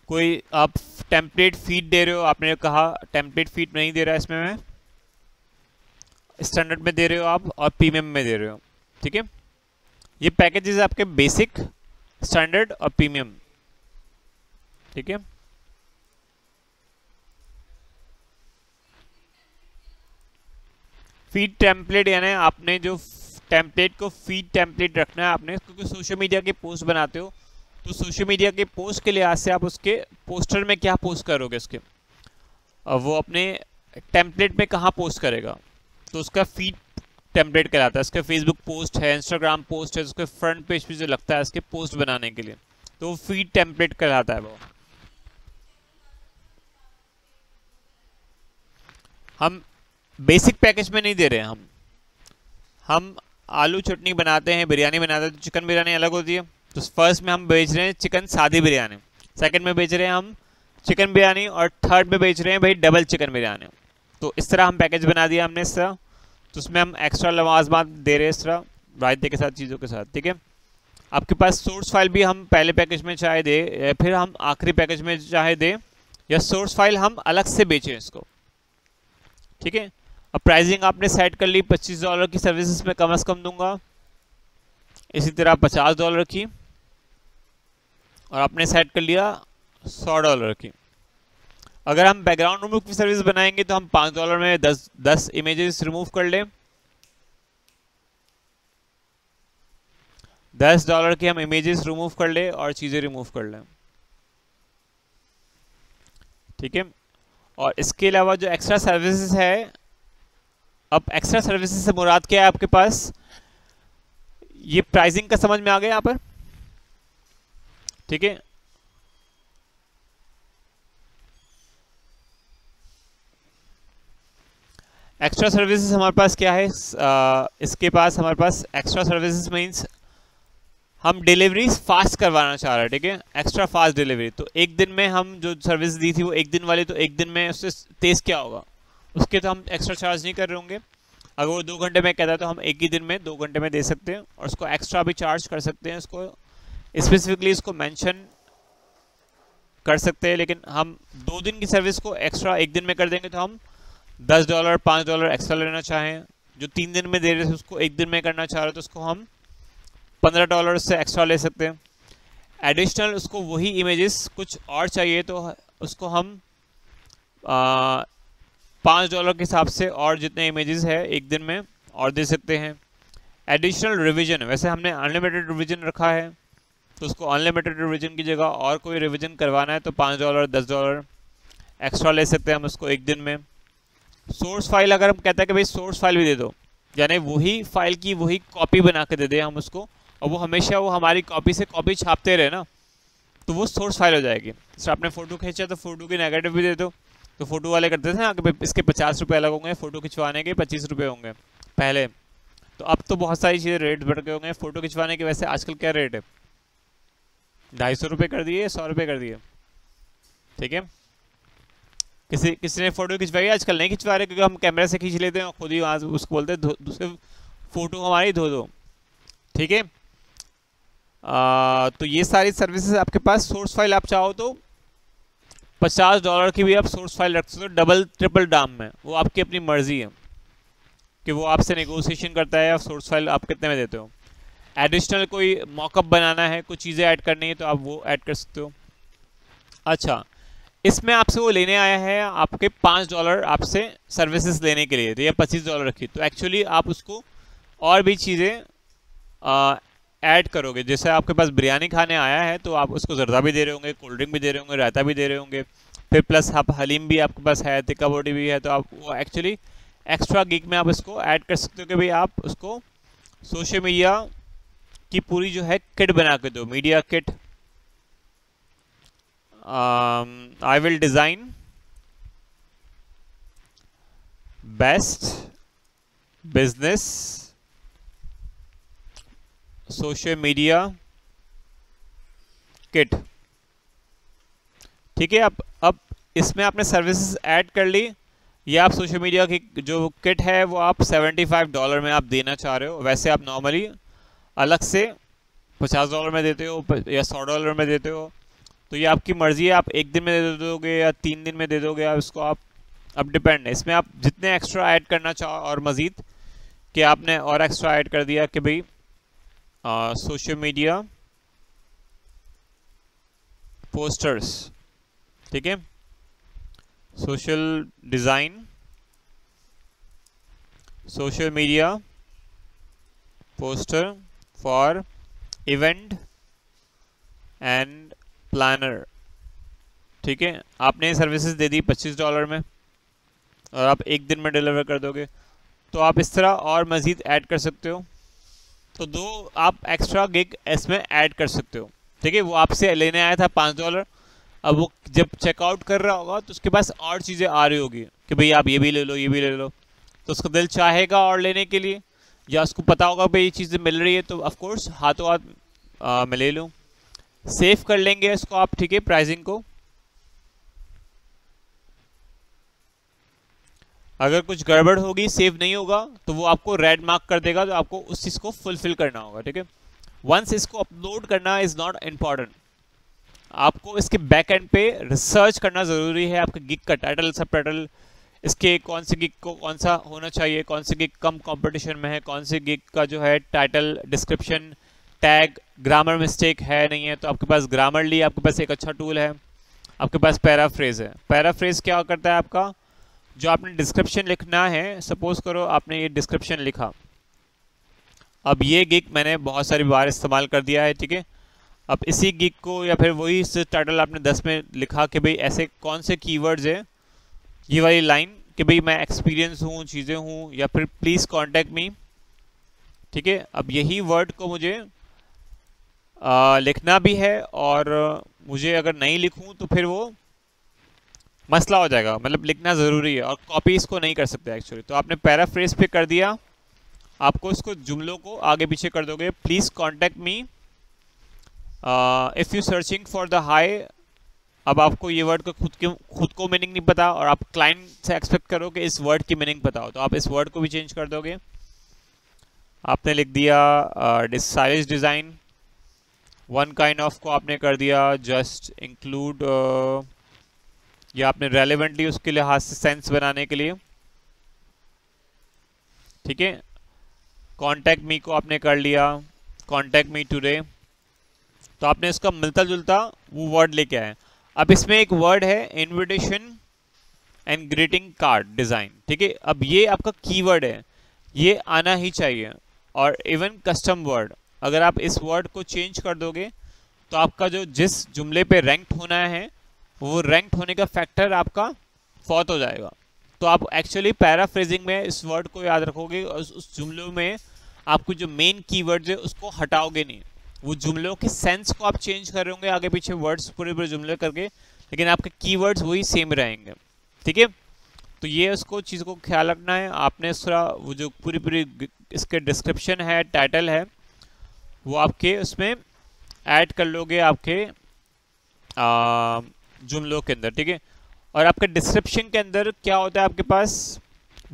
कोई आप टेम्पलेट फीड दे रहे हो, आपने कहा टेम्पलेट फीड नहीं दे रहा है इसमें, मैं स्टैंडर्ड में दे रहे हो आप, और प्रीमियम में दे रहे हो, ठीक है। ये पैकेजेस आपके बेसिक, स्टैंडर्ड और प्रीमियम, ठीक है। फीड टेम्पलेट यानी आपने जो टेम्पलेट को फीड टेम्पलेट रखना है आपने, क्योंकि सोशल मीडिया के पोस्ट बनाते हो, तो सोशल मीडिया के पोस्ट के लिहाज से आप उसके पोस्टर में क्या पोस्ट करोगे, उसके वो अपने टेम्पलेट में कहाँ पोस्ट करेगा, तो उसका फीड टेम्पलेट कहलाता है। उसका फेसबुक पोस्ट है, इंस्टाग्राम पोस्ट है, उसके फ्रंट पेज पे जो लगता है उसके पोस्ट बनाने के लिए, तो वो फीड टेम्पलेट कहलाता है। वो हम बेसिक पैकेज में नहीं दे रहे हैं, हम आलू चटनी बनाते हैं, बिरयानी बनाते हैं, तो चिकन बिरयानी अलग होती है। तो फर्स्ट में हम बेच रहे हैं चिकन सादी बिरयानी, सेकंड में बेच रहे हैं हम चिकन बिरयानी, और थर्ड में बेच रहे हैं भाई डबल चिकन बिरयानी। तो इस तरह हम पैकेज बना दिया हमने इस तरह। तो उसमें हम एक्स्ट्रा लवाजमात दे रहे हैं इस तरह रायते के साथ, चीज़ों के साथ, ठीक है। आपके पास सोर्स फाइल भी हम पहले पैकेज में चाहे दे, या फिर हम आखिरी पैकेज में चाहे दे, या सोर्स फाइल हम अलग से बेचें इसको, ठीक है। अब प्राइसिंग आपने सेट कर ली, $25 की सर्विसेज में कम से कम दूंगा, इसी तरह $50 की, और आपने सेट कर लिया $100 की। अगर हम बैकग्राउंड रिमूव की सर्विस बनाएंगे तो हम $5 में 10 इमेजेस रिमूव कर लें। $10 की हम इमेजेस रिमूव कर ले और चीज़ें रिमूव कर लें, ठीक है। और इसके अलावा जो एक्स्ट्रा सर्विसेज है, अब एक्स्ट्रा सर्विसेज से मुराद क्या है आपके पास, ये प्राइसिंग का समझ में आ गया यहाँ पर, ठीक है। एक्स्ट्रा सर्विसेज हमारे पास क्या है, इसके पास हमारे पास एक्स्ट्रा सर्विसेज मीन्स हम डिलीवरीज फास्ट करवाना चाह रहे हैं, ठीक है, एक्स्ट्रा फास्ट डिलीवरी। तो एक दिन में हम जो सर्विस दी थी वो एक दिन वाली, तो एक दिन में उससे तेज़ क्या होगा, उसके तो हम एक्स्ट्रा चार्ज नहीं कर रहे होंगे। अगर वो 2 घंटे में कहता है तो हम एक ही दिन में 2 घंटे में दे सकते हैं, और उसको एक्स्ट्रा भी चार्ज कर सकते हैं, उसको स्पेसिफिकली इसको मेंशन कर सकते हैं। लेकिन हम 2 दिन की सर्विस को एक्स्ट्रा एक दिन में कर देंगे तो हम $10 $5 एक्स्ट्रा लेना चाहें। जो 3 दिन में दे रहे थे उसको एक दिन में करना चाह रहे तो उसको हम $15 से एक्स्ट्रा ले सकते हैं। एडिशनल उसको वही इमेजेस कुछ और चाहिए तो उसको हम $5 के हिसाब से और जितने इमेजेस है एक दिन में और दे सकते हैं। एडिशनल रिवीजन, वैसे हमने अनलिमिटेड रिवीजन रखा है तो उसको अनलिमिटेड रिवीजन की जगह और कोई रिवीजन करवाना है तो $5 $10 एक्स्ट्रा ले सकते हैं हम उसको एक दिन में। सोर्स फाइल, अगर हम कहते हैं कि भाई सोर्स फाइल भी दे दो, यानी वही फाइल की वही कॉपी बना के दे दें हम उसको, और वो हमेशा वो हमारी कॉपी से कॉपी छापते रहे ना, तो वो सोर्स फाइल हो जाएगी। जैसे आपने फ़ोटो खींचा तो फ़ोटो की नेगेटिव भी दे दो, तो फ़ोटो वाले करते थे ना कि इसके $50 अलग होंगे, फ़ोटो खिंचवाने के $25 होंगे पहले। तो अब तो बहुत सारी चीज़ें रेट बढ़ गए होंगे फ़ोटो खिंचवाने के। वैसे आजकल क्या रेट है, $250 कर दिए, $100 कर दिए, ठीक है। किसी ने फ़ोटो खिंचवाई, आजकल नहीं खिंचवा रहे क्योंकि हम कैमरे से खींच लेते हैं और खुद ही वहाँ उसको बोलते हैं दूसरे फ़ोटो हमारी धो दो, ठीक है। तो ये सारी सर्विसेज आपके पास। सोर्स फाइल आप चाहो तो $50 की भी आप सोर्स फाइल रख सकते हो, डबल ट्रिपल दाम में, वो आपकी अपनी मर्जी है कि वो आपसे नेगोशिएशन करता है या सोर्स फाइल आप कितने में देते हो। एडिशनल कोई मॉकअप बनाना है, कुछ चीज़ें ऐड करनी है तो आप वो ऐड कर सकते हो। अच्छा, इसमें आपसे वो लेने आया है आपके $5 आपसे सर्विसेज लेने के लिए, तो ये $25 रखी, तो एक्चुअली आप उसको और भी चीज़ें ऐड करोगे। जैसे आपके पास बिरयानी खाने आया है तो आप उसको जर्दा भी दे रहे होंगे, कोल्ड ड्रिंक भी दे रहे होंगे, रायता भी दे रहे होंगे, फिर प्लस आप हलीम भी आपके पास है, तिक्का बोटी भी है, तो आप वो एक्चुअली एक्स्ट्रा गिग में आप इसको ऐड कर सकते हो कि भाई आप उसको सोशल मीडिया की पूरी जो है किट बना के दो, media kit. I will design best business social media kit, ठीक है। अब इसमें आपने सर्विसेज ऐड कर ली, या आप सोशल मीडिया की जो किट है वो आप $75 में आप देना चाह रहे हो। वैसे आप नॉर्मली अलग से $50 में देते हो या $100 में देते हो, तो ये आपकी मर्ज़ी है, आप एक दिन में दे दोगे या 3 दिन में दे दोगे, या उसको आप अब डिपेंड है। इसमें आप जितने एक्स्ट्रा ऐड करना चाहो और मज़ीद कि आपने और एक्स्ट्रा ऐड कर दिया कि भाई सोशल मीडिया पोस्टर्स, ठीक है, social design social media poster for event and planner, ठीक है। आपने सर्विसेज दे दी $25 में और आप एक दिन में डिलीवर कर दोगे, तो आप इस तरह और मज़ीद ऐड कर सकते हो। तो 2 आप एक्स्ट्रा गिग इसमें ऐड कर सकते हो, ठीक है। वो आपसे लेने आया था $5, अब वो जब चेकआउट कर रहा होगा तो उसके पास और चीज़ें आ रही होगी कि भाई आप ये भी ले लो, ये भी ले लो, तो उसका दिल चाहेगा और लेने के लिए, या उसको पता होगा भाई ये चीज़ें मिल रही है तो ऑफकोर्स हाथों हाथ मैं ले लूँ। सेव कर लेंगे इसको आप, ठीक है, प्राइसिंग को। अगर कुछ गड़बड़ होगी, सेव नहीं होगा, तो वो आपको रेड मार्क कर देगा, तो आपको उस चीज़ को फुलफिल करना होगा, ठीक है। वंस इसको अपलोड करना इज़ नॉट इम्पॉर्टेंट, आपको इसके बैक एंड पे रिसर्च करना ज़रूरी है। आपके गिग का टाइटल, सब टाइटल, इसके कौन से गिग को कौन सा होना चाहिए, कौन से गिग कम कंपटीशन में है, कौन से गिग का जो है title, description, tag, grammar mistake है नहीं है, तो आपके पास ग्रामरली आपके पास एक अच्छा टूल है। आपके पास पैराफ्रेज है। पैराफ्रेज क्या करता है आपका, जो आपने डिस्क्रिप्शन लिखना है, सपोज करो आपने ये डिस्क्रिप्शन लिखा, अब ये गिग मैंने बहुत सारी बार इस्तेमाल कर दिया है, ठीक है। अब इसी गिग को या फिर वही टाइटल आपने 10 में लिखा कि भाई ऐसे कौन से कीवर्ड्स है, ये वाली लाइन कि भाई मैं एक्सपीरियंस हूँ, चीज़ें हूँ, या फिर प्लीज़ कांटेक्ट मी, ठीक है। अब यही वर्ड को मुझे लिखना भी है, और मुझे अगर नहीं लिखूं तो फिर वो मसला हो जाएगा, मतलब लिखना ज़रूरी है, और कॉपी इसको नहीं कर सकते एक्चुअली। तो आपने पैराफ्रेज पे कर दिया, आपको इसको जुमलों को आगे पीछे कर दोगे, please contact me if you searching for the high. अब आपको ये वर्ड का खुद को मीनिंग नहीं पता, और आप क्लाइंट से एक्सपेक्ट करो कि इस वर्ड की मीनिंग पता हो, तो आप इस वर्ड को भी चेंज कर दोगे। आपने लिख दिया stylish design, one kind of को आपने कर दिया जस्ट इंक्लूड, या आपने रेलेवेंटली उसके लिहाज से सेंस बनाने के लिए, ठीक है। कॉन्टैक्ट मी को आपने कर लिया कॉन्टैक्ट मी टुडे, तो आपने इसका मिलता जुलता वो वर्ड लेके आए। अब इसमें एक वर्ड है invitation and greeting card design, ठीक है। अब ये आपका कीवर्ड है, ये आना ही चाहिए, और इवन कस्टम वर्ड, अगर आप इस वर्ड को चेंज कर दोगे तो आपका जो जिस जुमले पे रैंक्ड होना है वो रैंक्ड होने का फैक्टर आपका फॉत हो जाएगा। तो आप एक्चुअली पैराफ्रेजिंग में इस वर्ड को याद रखोगे, और उस जुमलों में आपको जो मेन कीवर्ड्स है उसको हटाओगे नहीं, वो जुमलों के सेंस को आप चेंज कर रहे होंगे आगे पीछे वर्ड्स पूरे पूरे जुमले करके, लेकिन आपके कीवर्ड्स वही सेम रहेंगे, ठीक है। तो ये उसको चीज़ को ख्याल रखना है आपने। इसका वो जो पूरी पूरी इसके डिस्क्रिप्शन है, टाइटल है, वो आपके उसमें ऐड कर लोगे आपके जुमलों के अंदर, ठीक है। और आपके डिस्क्रिप्शन के अंदर क्या होता है, आपके पास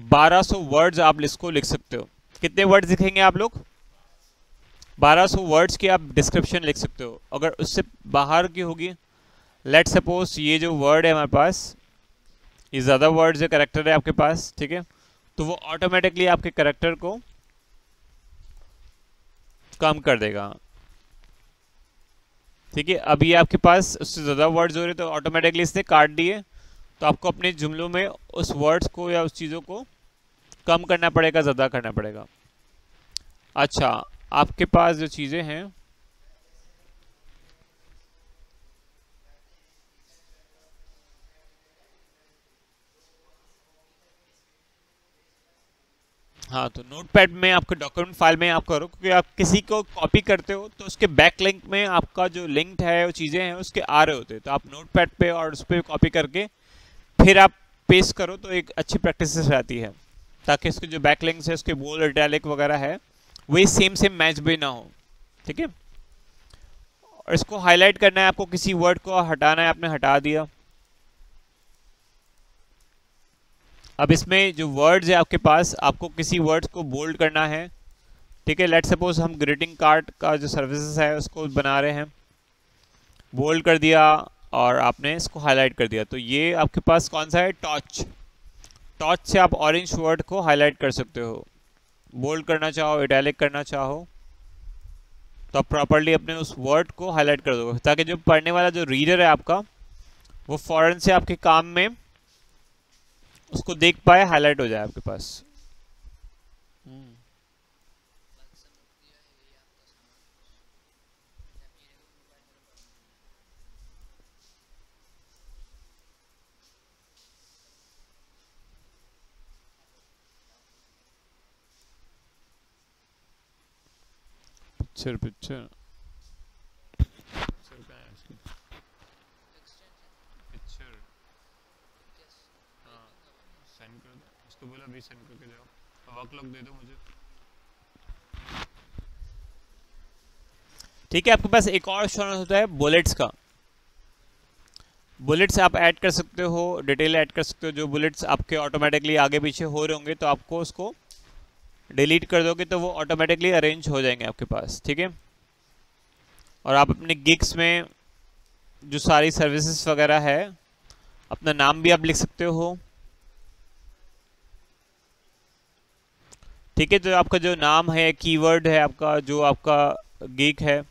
1200 वर्ड्स आप इसको लिख सकते हो। कितने वर्ड्स लिखेंगे आप लोग? 1200 वर्ड्स की आप डिस्क्रिप्शन लिख सकते हो। अगर उससे बाहर की होगी, लेट सपोज ये जो वर्ड है हमारे पास, ये ज़्यादा वर्ड्स है, करेक्टर है आपके पास, ठीक है, तो वो ऑटोमेटिकली आपके करेक्टर को कम कर देगा, ठीक है। अभी आपके पास उससे ज़्यादा वर्ड्स हो रहे तो ऑटोमेटिकली इसने काट दिए, तो आपको अपने जुमलों में उस वर्ड्स को या उस चीज़ों को कम करना पड़ेगा, ज़्यादा करना पड़ेगा। अच्छा, आपके पास जो चीज़ें हैं, हाँ, तो नोटपैड में आपके डॉक्यूमेंट फाइल में आप करो, क्योंकि आप किसी को कॉपी करते हो तो उसके बैक लिंक में आपका जो लिंक है, वो चीज़ें हैं उसके आ रहे होते हैं, तो आप नोटपैड पे और उस पर कॉपी करके फिर आप पेस्ट करो, तो एक अच्छी प्रैक्टिस रहती है, ताकि उसके जो बैक लिंक्स है, उसके बोल्ड इटैलिक वगैरह है, वही सेम सेम मैच भी ना हो, ठीक है। और इसको हाईलाइट करना है आपको, किसी वर्ड को हटाना है, आपने हटा दिया। अब इसमें जो वर्ड्स है आपके पास, आपको किसी वर्ड्स को बोल्ड करना है, ठीक है। लेट सपोज हम ग्रीटिंग कार्ड का जो सर्विसेज है उसको बना रहे हैं, बोल्ड कर दिया और आपने इसको हाईलाइट कर दिया, तो ये आपके पास कौन सा है, टॉर्च। टॉर्च से आप ऑरेंज वर्ड को हाईलाइट कर सकते हो, बोल्ड करना चाहो, इटैलिक करना चाहो, तो आप प्रॉपरली अपने उस वर्ड को हाईलाइट कर दोगे, ताकि जो पढ़ने वाला जो रीडर है आपका, वो फौरन से आपके काम में उसको देख पाए, हाईलाइट हो जाए आपके पास। पिक्चर पिक्चर पिक्चर का है इसकी, पिक्चर, हाँ, सेंड कर दो उसको, बोला भी सेंड करके जाओ, वर्क लॉग दे दो मुझे, ठीक है। आपके पास एक और ऑप्शन होता है बुलेट्स का। बुलेट्स आप ऐड कर सकते हो, डिटेल ऐड कर सकते हो, जो बुलेट्स आपके ऑटोमेटिकली आगे पीछे हो रहे होंगे तो आपको उसको डिलीट कर दोगे तो वो ऑटोमेटिकली अरेंज हो जाएंगे आपके पास, ठीक है। और आप अपने गिग्स में जो सारी सर्विसेज वगैरह है, अपना नाम भी आप लिख सकते हो, ठीक है। तो आपका जो नाम है, कीवर्ड है आपका, जो आपका गिग है,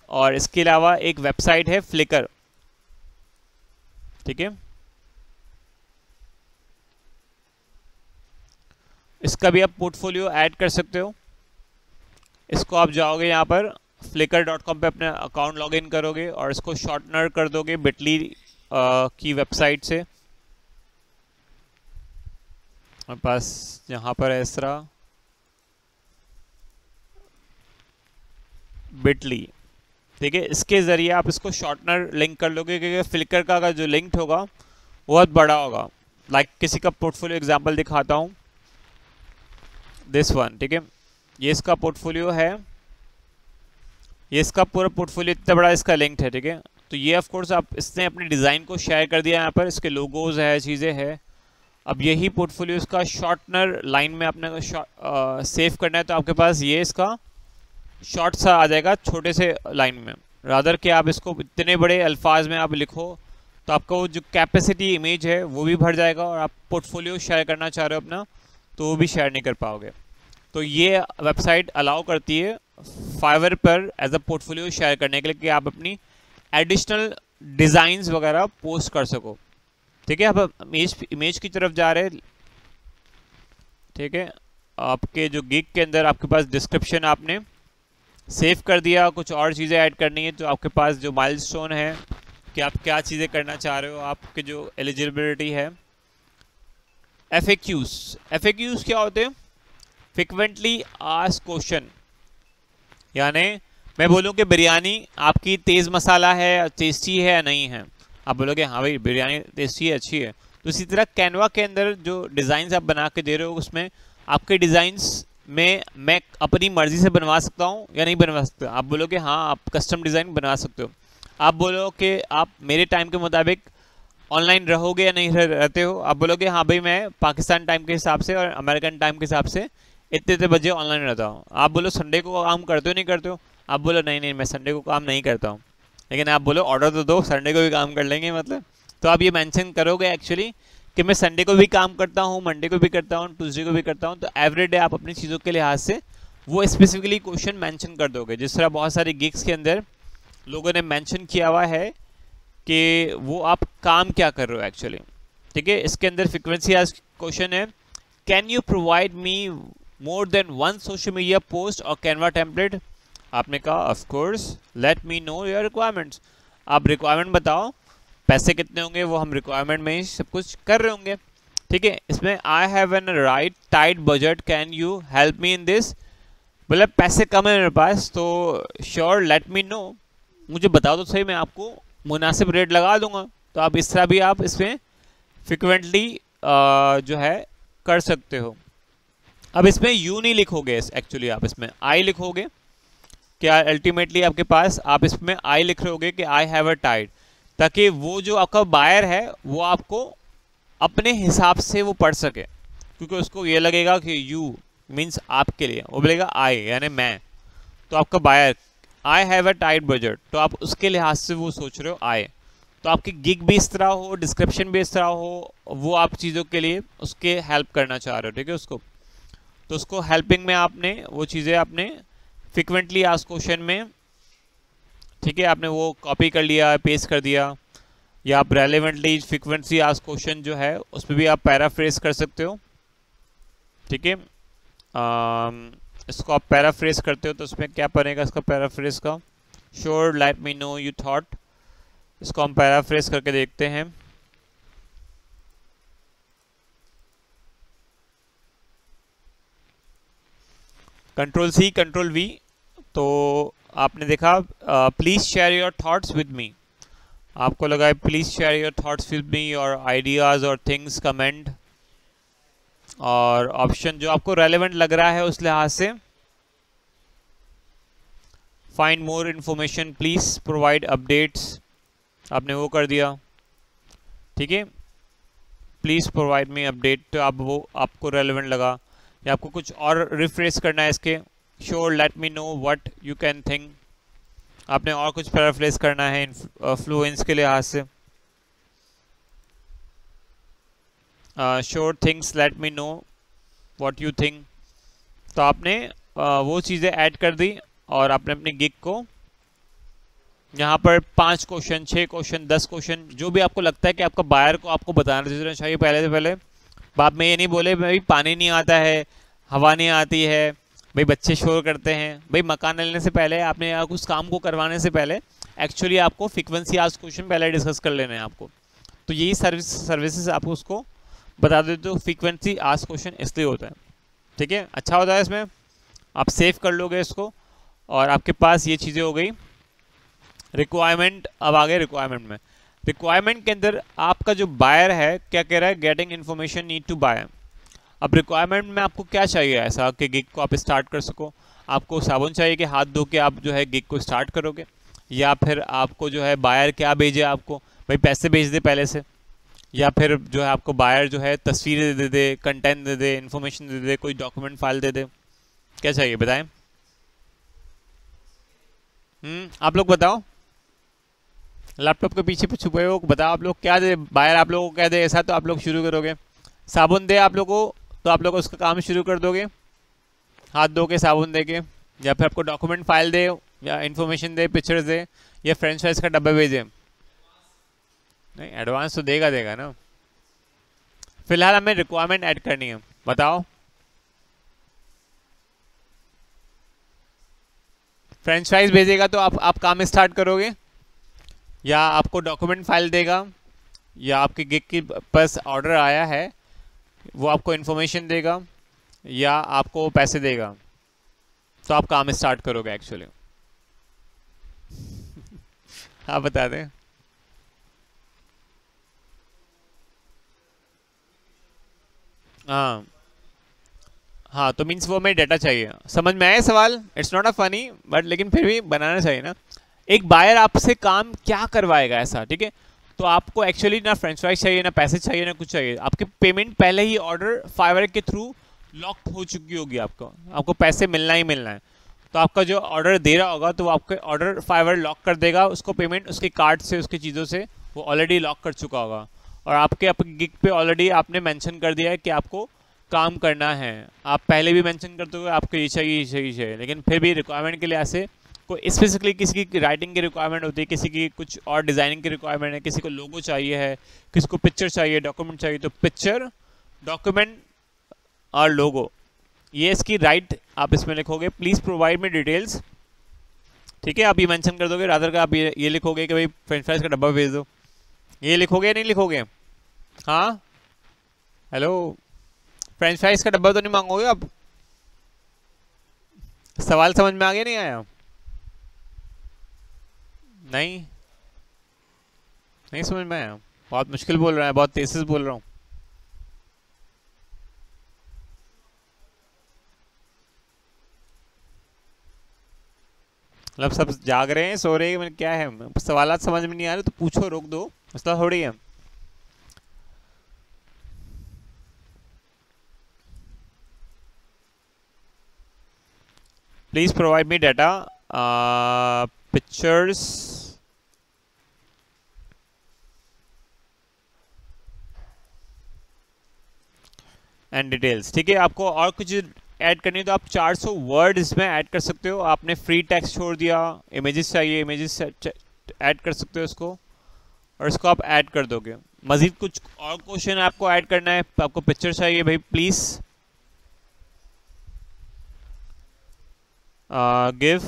और इसके अलावा एक वेबसाइट है फ्लिकर, ठीक है। इसका भी आप पोर्टफोलियो ऐड कर सकते हो। इसको आप जाओगे यहाँ पर flickr.com पे अपने अकाउंट लॉगिन करोगे और इसको शॉर्टनर कर दोगे बिटली की वेबसाइट से। हमारे पास यहाँ पर है इस तरह बिटली, ठीक है। इसके ज़रिए आप इसको शॉर्टनर लिंक कर लोगे क्योंकि फ्लिकर का जो लिंक होगा वो बहुत बड़ा होगा। लाइक किसी का पोर्टफोलियो एग्जांपल दिखाता हूँ, दिस वन, ठीक है। ये इसका पोर्टफोलियो है, ये इसका पूरा पोर्टफोलियो इतना बड़ा इसका लिंक है, ठीक है। तो ये ऑफ कोर्स आप इसने अपनी डिज़ाइन को शेयर कर दिया यहाँ पर, इसके लोगोज है, चीज़ें हैं। अब यही पोर्टफोलियो इसका शॉर्टनर लाइन में आपने सेव करना है तो आपके पास ये इसका शॉर्ट सा आ जाएगा छोटे से लाइन में। रादर कि आप इसको इतने बड़े अल्फाज में आप लिखो तो आपका वो जो कैपेसिटी इमेज है वो भी भर जाएगा और आप पोर्टफोलियो शेयर करना चाह रहे हो अपना तो वो भी शेयर नहीं कर पाओगे। तो ये वेबसाइट अलाउ करती है फाइवर पर एज अ पोर्टफोलियो शेयर करने के लिए कि आप अपनी एडिशनल डिज़ाइंस वगैरह पोस्ट कर सको, ठीक है। आप इमेज की तरफ जा रहे, ठीक है। आपके जो गिग के अंदर आपके पास डिस्क्रिप्शन आपने सेव कर दिया, कुछ और चीज़ें ऐड करनी है तो आपके पास जो माइलस्टोन है कि आप क्या चीज़ें करना चाह रहे हो, आपके जो एलिजिबिलिटी है। FAQs क्या होते हैं? फ्रिक्वेंटली आस्क्ड क्वेश्चन, यानी मैं बोलूँ कि बिरयानी आपकी तेज़ मसाला है, टेस्टी है या नहीं है, आप बोलोगे हाँ भाई बिरयानी टेस्टी है, अच्छी है। तो इसी तरह कैनवा के अंदर जो डिज़ाइंस आप बना के दे रहे हो उसमें आपके डिज़ाइंस में मैं अपनी मर्ज़ी से बनवा सकता हूँ या नहीं बनवा सकता। आप बोलोगे हाँ आप कस्टम डिज़ाइन बना सकते हो। आप बोलो कि आप मेरे टाइम के मुताबिक ऑनलाइन रहोगे या नहीं रहते हो, आप बोलोगे हाँ भाई मैं पाकिस्तान टाइम के हिसाब से और अमेरिकन टाइम के हिसाब से इतने बजे ऑनलाइन रहता हूँ। आप बोलो संडे को काम करते हो नहीं करते हो, आप बोलो नहीं मैं संडे को काम नहीं करता हूँ, लेकिन आप बोलो ऑर्डर तो दो संडे को भी काम कर लेंगे मतलब। तो आप ये मेंशन करोगे एक्चुअली कि मैं संडे को भी काम करता हूँ, मंडे को भी करता हूँ, ट्यूसडे को भी करता हूँ। तो एवरी डे आप अपनी चीज़ों के लिहाज से वो स्पेसिफिकली क्वेश्चन मेंशन कर दोगे। जिस तरह बहुत सारे गिग्स के अंदर लोगों ने मेंशन किया हुआ है कि वो आप काम क्या कर रहे हो एक्चुअली, ठीक है। इसके अंदर फ्रीक्वेंसी आज क्वेश्चन है, can you provide me more than one social media post और कैनवा टेम्पलेट। आपने कहा of course let me know your requirements. आप रिक्वायरमेंट बताओ, पैसे कितने होंगे वो हम रिक्वायरमेंट में ही सब कुछ कर रहे होंगे, ठीक है। इसमें I have an right tight budget, can you help me in this. मतलब पैसे कम है मेरे पास तो श्योर लेट मी नो, मुझे बताओ तो सही, मैं आपको मुनासिब रेट लगा दूंगा। तो आप इस तरह भी आप इसमें फ्रिक्वेंटली जो है कर सकते हो। अब इसमें यू नहीं लिखोगे एक्चुअली, आप इसमें आई लिखोगे कि अल्टीमेटली आपके पास आप इसमें आई लिख रहे होगे कि आई हैव अ टाइट, ताकि वो जो आपका बायर है वो आपको अपने हिसाब से वो पढ़ सके, क्योंकि उसको ये लगेगा कि यू मीन्स आपके लिए, वो बोलेगा आई यानी मैं। तो आपका buyer I have a tight budget, तो आप उसके लिहाज से वो सोच रहे हो आए। तो आपकी गिग भी इस तरह हो, डिस्क्रिप्शन भी इस तरह हो, वो आप चीज़ों के लिए उसके हेल्प करना चाह रहे हो, ठीक है उसको। तो उसको हेल्पिंग में आपने वो चीज़ें आपने फ्रिक्वेंटली आस्क्ड क्वेश्चन में, ठीक है, आपने वो कॉपी कर लिया, पेस्ट कर दिया, या आप रेलेवेंटली फ्रिक्वेंटली आस्क्ड क्वेश्चन जो है उस पर भी आप पैराफ्रेज कर सकते हो, ठीक है। इसको आप पैराफ्रेज करते हो तो उसमें क्या बनेगा इसका पैराफ्रेज का, sure let me know you thought. इसको हम पैराफ्रेज करके देखते हैं। कंट्रोल C कंट्रोल V, तो आपने देखा please share your thoughts with me, आपको लगा है please share your thoughts with me और आइडियाज और थिंग्स कमेंट, और ऑप्शन जो आपको रेलेवेंट लग रहा है उस लिहाज से find more information please provide updates, आपने वो कर दिया, ठीक है। प्लीज प्रोवाइड मी अपडेट, तो आप वो आपको रेलेवेंट लगा, या आपको कुछ और रिफ्रेश करना है इसके, sure let me know what you can think, आपने और कुछ पैराफ्रेज करना है फ्लुएंस के लिहाज से, sure things let me know what you think. तो आपने वो चीज़ें ऐड कर दी और आपने अपनी गिग को यहाँ पर 5 क्वेश्चन, 6 क्वेश्चन, 10 क्वेश्चन, जो भी आपको लगता है कि आपका बायर को आपको बताना चाहिए पहले से पहले। बाप में ये नहीं बोले भाई पानी नहीं आता है, हवा नहीं आती है, भाई बच्चे शोर करते हैं। भाई मकान लेने से पहले आपने उस काम को करवाने से पहले एक्चुअली आपको फ्रीक्वेंसी आज क्वेश्चन पहले डिस्कस कर लेने हैं आपको। तो यही सर्विसेज आपको उसको बता देते हो। फ्रीक्वेंसी आज क्वेश्चन इसलिए होता है, ठीक है। अच्छा होता है इसमें, आप सेव कर लोगे इसको और आपके पास ये चीज़ें हो गई। रिक्वायरमेंट, अब आ गए रिक्वायरमेंट में। रिक्वायरमेंट के अंदर आपका जो बायर है क्या कह रहा है, getting information need to buy. अब रिक्वायरमेंट में आपको क्या चाहिए ऐसा कि गिग को आप स्टार्ट कर सको। आपको साबुन चाहिए कि हाथ धो के आप जो है गिग को स्टार्ट करोगे, या फिर आपको जो है बायर क्या भेजे आपको, भाई पैसे भेज दे पहले से, या फिर जो है आपको बायर जो है तस्वीरें दे दे, कंटेंट दे दे, इन्फॉर्मेशन दे दे, कोई डॉक्यूमेंट फाइल दे दे, क्या चाहिए बताएं। आप लोग बताओ, लैपटॉप के पीछे छुपे हो, बताओ आप लोग क्या दे बायर, आप लोगों को क्या दे ऐसा तो आप लोग शुरू करोगे। साबुन दे आप लोगों को तो आप लोग उसका काम शुरू कर दोगे, हाथ धो के साबुन दे के, या फिर आपको डॉक्यूमेंट फाइल दे, या इन्फॉर्मेशन दे, पिक्चर्स दे, या फ्रेंच फ्राइज का डब्बा भेजे। नहीं, एडवांस तो देगा ना। फिलहाल हमें रिक्वायरमेंट ऐड करनी है, बताओ। फ्रेंच फ्राइज भेजेगा तो आप काम स्टार्ट करोगे, या आपको डॉक्यूमेंट फाइल देगा, या आपके गिग के पास ऑर्डर आया है वो आपको इन्फॉर्मेशन देगा, या आपको पैसे देगा, तो आप काम स्टार्ट करोगे एक्चुअली। आप बता दें। हाँ हाँ, तो मीन्स वो हमें डाटा चाहिए। समझ में आया सवाल? It's not a funny but लेकिन फिर भी बनाना चाहिए ना। एक बायर आपसे काम क्या करवाएगा ऐसा, ठीक है। तो आपको एक्चुअली ना फ्रेंच फ्राइज चाहिए, ना पैसे चाहिए, ना कुछ चाहिए। आपकी पेमेंट पहले ही ऑर्डर फाइवर के थ्रू लॉक हो चुकी होगी, आपको पैसे मिलना ही मिलना है। तो आपका जो ऑर्डर दे रहा होगा तो वो आपके ऑर्डर फाइवर लॉक कर देगा, उसको पेमेंट उसके कार्ड से, उसकी चीज़ों से वो ऑलरेडी लॉक कर चुका होगा। और आपके गिग पे ऑलरेडी आपने मेंशन कर दिया है कि आपको काम करना है। आप पहले भी मेंशन करते हुए आपको ये चाहिए, ये चाहिए, ये चाहिए, लेकिन फिर भी रिक्वायरमेंट के लिए ऐसे कोई स्पेसिफिकली किसी की राइटिंग की रिक्वायरमेंट होती है, किसी की कुछ और डिज़ाइनिंग की रिक्वायरमेंट है, किसी को लोगो चाहिए है, किसी को पिक्चर चाहिए, डॉक्यूमेंट चाहिए। तो पिक्चर, डॉक्यूमेंट और लोगो, ये इसकी राइट आप इसमें लिखोगे, प्लीज़ प्रोवाइड मी डिटेल्स, ठीक है। आप ये मेंशन कर दोगे, रादर का आप ये लिखोगे कि भाई फ्रेंच फ्राइज का डब्बा भेज दो। ये लिखोगे या नहीं लिखोगे? हाँ हेलो, फ्रेंच फ्राइज का डब्बा तो नहीं मांगोगे आप? सवाल समझ में आ गया, नहीं आया? नहीं नहीं समझ में आया? बहुत मुश्किल बोल रहा है, बहुत तेज से बोल रहा हूँ। मतलब सब जाग रहे हैं, सो रहे हैं, मतलब क्या है? सवालात समझ में नहीं आ रहे तो पूछो, रोक दो, मसला थोड़ी है। Please provide me data, pictures and details, ठीक है। आपको और कुछ ऐड करनी है तो आप 400 वर्ड इसमें ऐड कर सकते हो। आपने फ्री टेक्स्ट छोड़ दिया, इमेजेस चाहिए, इमेजेस ऐड कर सकते हो इसको, और इसको आप ऐड कर दोगे। मजीद कुछ और क्वेश्चन आपको ऐड करना है, आपको पिक्चर चाहिए भाई, please give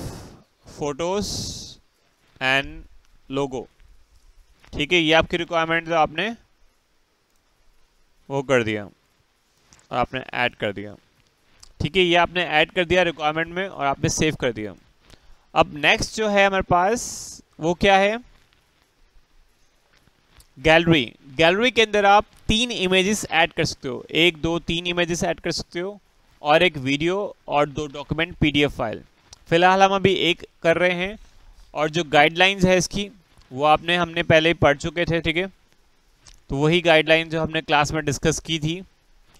photos and logo, ठीक है। ये आपकी रिक्वायरमेंट तो आपने वो कर दिया और आपने ऐड कर दिया, ठीक है। ये आपने ऐड कर दिया रिक्वायरमेंट में और आपने सेव कर दिया। अब नेक्स्ट जो है हमारे पास वो क्या है, गैलरी। गैलरी के अंदर आप 3 इमेजेस ऐड कर सकते हो, 1 2 3 इमेजेस ऐड कर सकते हो, और एक वीडियो और 2 डॉक्यूमेंट पीडीएफ फाइल। फिलहाल हम अभी एक कर रहे हैं, और जो गाइडलाइंस है इसकी वो हमने पहले ही पढ़ चुके थे, ठीक है। तो वही गाइडलाइन जो हमने क्लास में डिस्कस की थी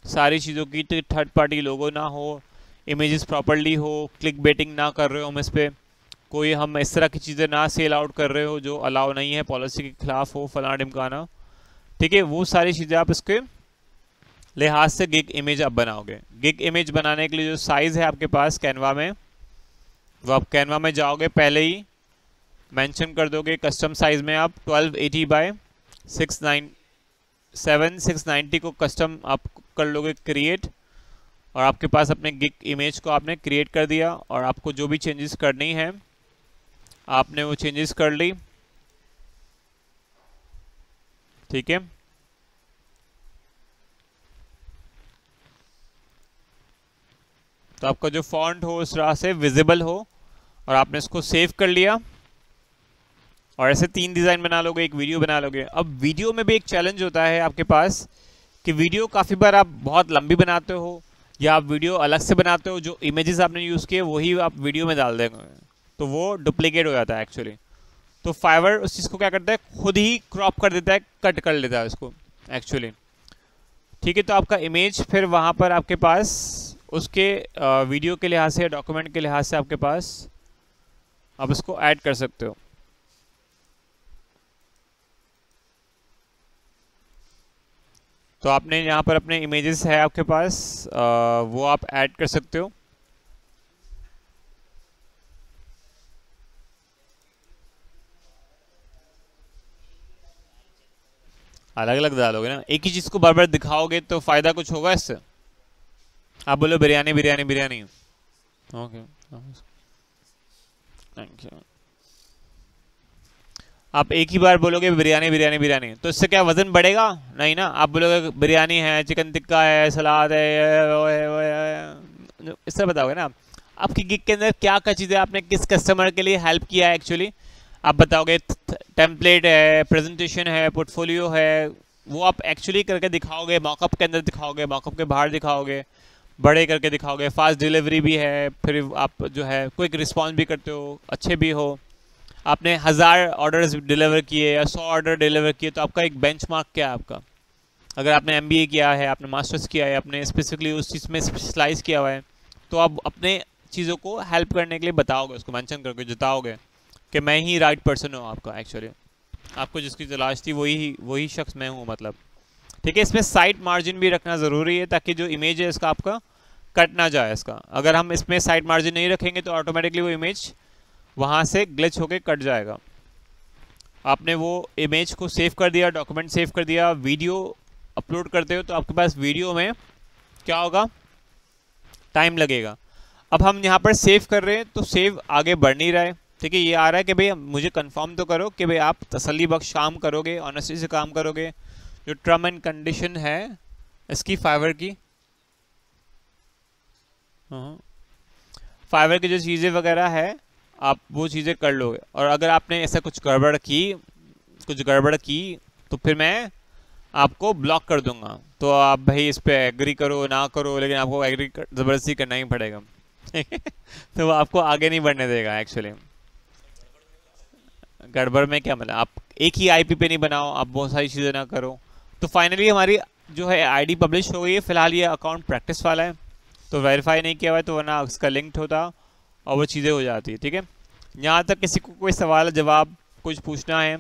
सारी चीज़ों की, तो थर्ड पार्टी लोगो ना हो, इमेजेस प्रॉपर्ली हो, क्लिक बेटिंग ना कर रहे हो हम इस पर, कोई हम इस तरह की चीज़ें ना सेल आउट कर रहे हो जो अलाउ नहीं है, पॉलिसी के खिलाफ हो, फलाना ढिमकाना, ठीक है। वो सारी चीज़ें आप इसके लिहाज से गिग इमेज आप बनाओगे। गिग इमेज बनाने के लिए जो साइज़ है आपके पास कैनवा में, वो आप कैनवा में जाओगे, पहले ही मेंशन कर दोगे कस्टम साइज में आप 1280 बाय 690 को कस्टम आप कर लोगे क्रिएट, और आपके पास अपने गिग इमेज को आपने क्रिएट कर दिया, और आपको जो भी चेंजेस करनी है आपने वो चेंजेस कर ली। ठीक है, तो आपका जो फॉन्ट हो उस तरह से विजिबल हो, और आपने इसको सेव कर लिया। और ऐसे 3 डिज़ाइन बना लोगे, एक वीडियो बना लोगे। अब वीडियो में भी एक चैलेंज होता है आपके पास कि वीडियो काफ़ी बार आप बहुत लंबी बनाते हो, या आप वीडियो अलग से बनाते हो, जो इमेजेस आपने यूज़ किए वही आप वीडियो में डाल देंगे, तो वो डुप्लीकेट हो जाता है एक्चुअली। तो फाइवर उस चीज़ को क्या करता है, खुद ही क्रॉप कर देता है, कट कर लेता है उसको एक्चुअली। ठीक है, तो आपका इमेज फिर वहाँ पर आपके पास उसके वीडियो के लिहाज से, डॉक्यूमेंट के लिहाज से आपके पास आप इसको ऐड कर सकते हो। तो आपने यहाँ पर अपने इमेजेस है आपके पास, वो आप ऐड कर सकते हो। अलग अलग डालोगे ना, एक ही चीज़ को बार बार दिखाओगे तो फ़ायदा कुछ होगा इससे? आप बोलो biryani biryani biryani, okay thank you. आप एक ही बार बोलोगे बिरयानी बिरयानी बिरयानी, तो इससे क्या वजन बढ़ेगा? नहीं ना। आप बोलोगे बिरयानी है, चिकन टिक्का है, सलाद है, वो है, वो है, इससे बताओगे ना आपकी गिग के अंदर क्या क्या चीज़ें आपने किस कस्टमर के लिए हेल्प किया है एक्चुअली। आप बताओगे टेम्पलेट है, प्रेजेंटेशन है, पोर्टफोलियो है, वो आप एक्चुअली करके दिखाओगे, मॉकअप के अंदर दिखाओगे, मॉकअप के बाहर दिखाओगे, बड़े करके दिखाओगे, फास्ट डिलीवरी भी है, फिर आप जो है क्विक रिस्पॉन्स भी करते हो, अच्छे भी हो। आपने 1000 ऑर्डर्स डिलीवर किए या 100 ऑर्डर डिलीवर किए, तो आपका एक बेंचमार्क क्या है आपका। अगर आपने MBA किया है, आपने मास्टर्स किया है, आपने स्पेसिफिकली उस चीज़ में स्पेशलाइज किया हुआ है, तो आप अपने चीज़ों को हेल्प करने के लिए बताओगे, उसको मेंशन करके जताओगे कि मैं ही राइट पर्सन हूँ आपका एक्चुअली, आपको जिसकी तलाश थी वही शख्स मैं हूँ मतलब। ठीक है, इसमें साइड मार्जिन भी रखना ज़रूरी है, ताकि जो इमेज है इसका आपका कट ना जाए इसका। अगर हम इसमें साइड मार्जिन नहीं रखेंगे तो ऑटोमेटिकली वो इमेज वहाँ से ग्लिच होके कट जाएगा। आपने वो इमेज को सेव कर दिया, डॉक्यूमेंट सेव कर दिया, वीडियो अपलोड करते हो तो आपके पास वीडियो में क्या होगा, टाइम लगेगा। अब हम यहाँ पर सेव कर रहे हैं तो सेव आगे बढ़ नहीं रहा है। ठीक है, ये आ रहा है कि भाई मुझे कंफर्म तो करो कि भाई आप तसल्ली बख्श काम करोगे, ऑनेस्टी से काम करोगे, जो टर्म एंड कंडीशन है इसकी फाइवर की, फाइवर की जो चीज़ें वगैरह है आप वो चीज़ें कर लोगे। और अगर आपने ऐसा कुछ गड़बड़ की तो फिर मैं आपको ब्लॉक कर दूंगा। तो आप भाई इस पे एग्री करो ना करो, लेकिन आपको एग्री ज़बरदस्ती करना ही पड़ेगा। तो वो आपको आगे नहीं बढ़ने देगा एक्चुअली। गड़बड़ में क्या मतलब, आप एक ही IP पे नहीं बनाओ, आप बहुत सारी चीज़ें ना करो। तो फाइनली हमारी जो है ID पब्लिश हो गई है। फिलहाल ये अकाउंट प्रैक्टिस वाला है, तो वेरीफाई नहीं किया हुआ है, तो वरना उसका लिंक्ड होता और वो चीज़ें हो जाती है। ठीक है, यहाँ तक किसी को कोई सवाल जवाब कुछ पूछना है?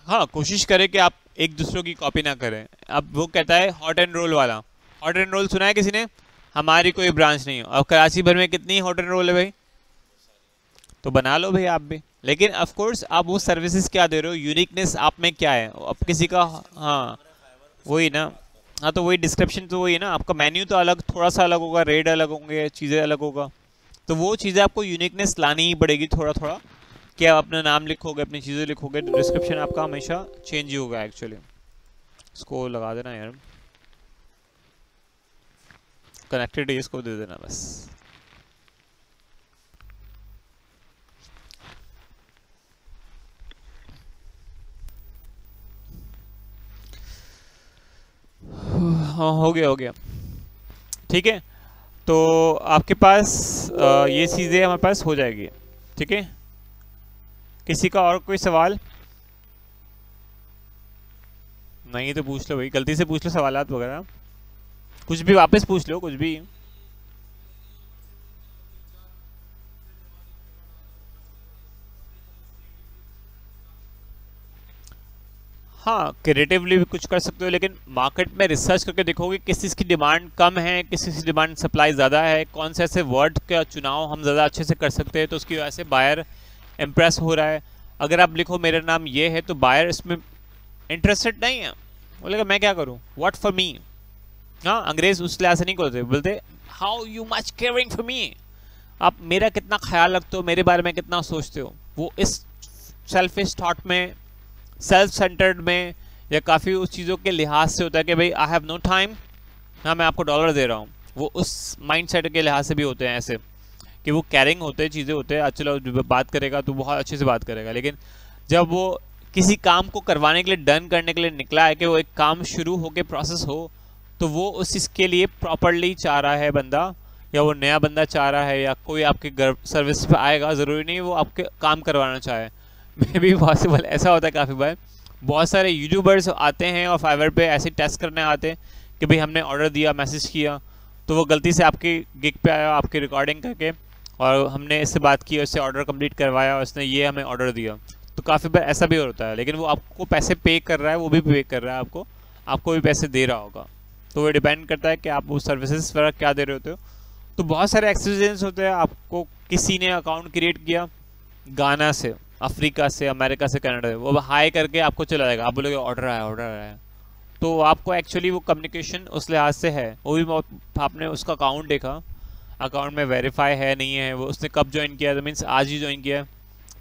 हाँ, कोशिश करें कि आप एक दूसरों की कॉपी ना करें। अब वो कहता है हॉट एंड रोल वाला, हॉट एंड रोल सुना है किसी ने? हमारी कोई ब्रांच नहीं हो। अब कराची भर में कितनी हॉट एंड रोल है भाई, तो बना लो भाई आप भी। लेकिन ऑफ कोर्स आप वो सर्विसेज क्या दे रहे हो, यूनिकनेस आप में क्या है, अब किसी का, हाँ वही ना। हाँ, तो वही डिस्क्रिप्शन तो वही है ना, आपका मेन्यू तो अलग, थोड़ा सा अलग होगा, रेट अलग होंगे, चीज़ें अलग होगा, तो वो चीज़ें आपको यूनिकनेस लानी ही पड़ेगी थोड़ा थोड़ा। कि आप अपना नाम लिखोगे, अपनी चीज़ें लिखोगे, तो डिस्क्रिप्शन आपका हमेशा चेंज ही होगा एक्चुअली। इसको लगा देना यार, कनेक्टेड है, इसको दे देना बस। हाँ, हो गया हो गया। ठीक है, तो आपके पास ये चीज़ें हमारे पास हो जाएगी। ठीक है, किसी का और कोई सवाल नहीं तो पूछ लो भाई, गलती से पूछ लो सवालात वगैरह, कुछ भी वापस पूछ लो, कुछ भी। हाँ, क्रिएटिवली भी कुछ कर सकते हो, लेकिन मार्केट में रिसर्च करके देखोगे किस चीज़ की डिमांड कम है, किस चीज़ की डिमांड सप्लाई ज़्यादा है, कौन से ऐसे वर्ड का चुनाव हम ज़्यादा अच्छे से कर सकते हैं, तो उसकी वजह से बायर इम्प्रेस हो रहा है। अगर आप लिखो मेरा नाम ये है, तो बायर इसमें इंटरेस्टेड नहीं है, बोलेगा मैं क्या करूँ, व्हाट फॉर मी। हाँ, अंग्रेज उस लिहाज से नहीं बोलते, बोलते how you much caring for me, आप मेरा कितना ख्याल रखते हो, मेरे बारे में कितना सोचते हो। वो इस सेल्फिश थॉट में, सेल्फ सेंटर्ड में, या काफ़ी उस चीज़ों के लिहाज से होता है कि भाई आई हैव नो टाइम, हाँ मैं आपको डॉलर दे रहा हूँ। वो उस माइंड सेट के लिहाज से भी होते हैं ऐसे कि वो कैरिंग होते हैं, चीज़ें होते हैं। चलो बात करेगा तो बहुत अच्छे से बात करेगा, लेकिन जब वो किसी काम को करवाने के लिए, डन करने के लिए निकला है कि वो एक काम शुरू हो के प्रोसेस हो, तो वो उस चीज़ के लिए प्रॉपरली चाह रहा है बंदा, या वो नया बंदा चाह रहा है, या कोई आपके घर सर्विस पे आएगा, ज़रूरी नहीं वो आपके काम करवाना चाहे। मे भी पॉसिबल ऐसा होता है काफ़ी बार, बहुत सारे यूट्यूबर्स आते हैं और फाइवर पे ऐसे टेस्ट करने आते हैं कि भाई हमने ऑर्डर दिया, मैसेज किया, तो वो गलती से आपकी गिग पे आया, आपकी रिकॉर्डिंग करके, और हमने इससे बात की, उससे ऑर्डर कंप्लीट करवाया, उसने ये हमें ऑर्डर दिया। तो काफ़ी बार ऐसा भी होता है, लेकिन वो आपको पैसे पे कर रहा है, वो भी पे कर रहा है आपको भी पैसे दे रहा होगा। तो वो डिपेंड करता है कि आप वो सर्विसेज वगैरह क्या दे रहे होते हो। तो बहुत सारे एक्सपीरियंस होते हैं। आपको किसी ने अकाउंट क्रिएट किया गाना से, अफ्रीका से, अमेरिका से, कनाडा से, वो हाई करके आपको चला जाएगा, आप बोलोगे ऑर्डर आया, तो आपको एक्चुअली वो कम्युनिकेशन उस लिहाज से है। वो भी आपने उसका अकाउंट देखा, अकाउंट में वेरीफाई है नहीं है, वो उसने कब ज्वाइन किया, तो मीन्स आज ही ज्वाइन किया,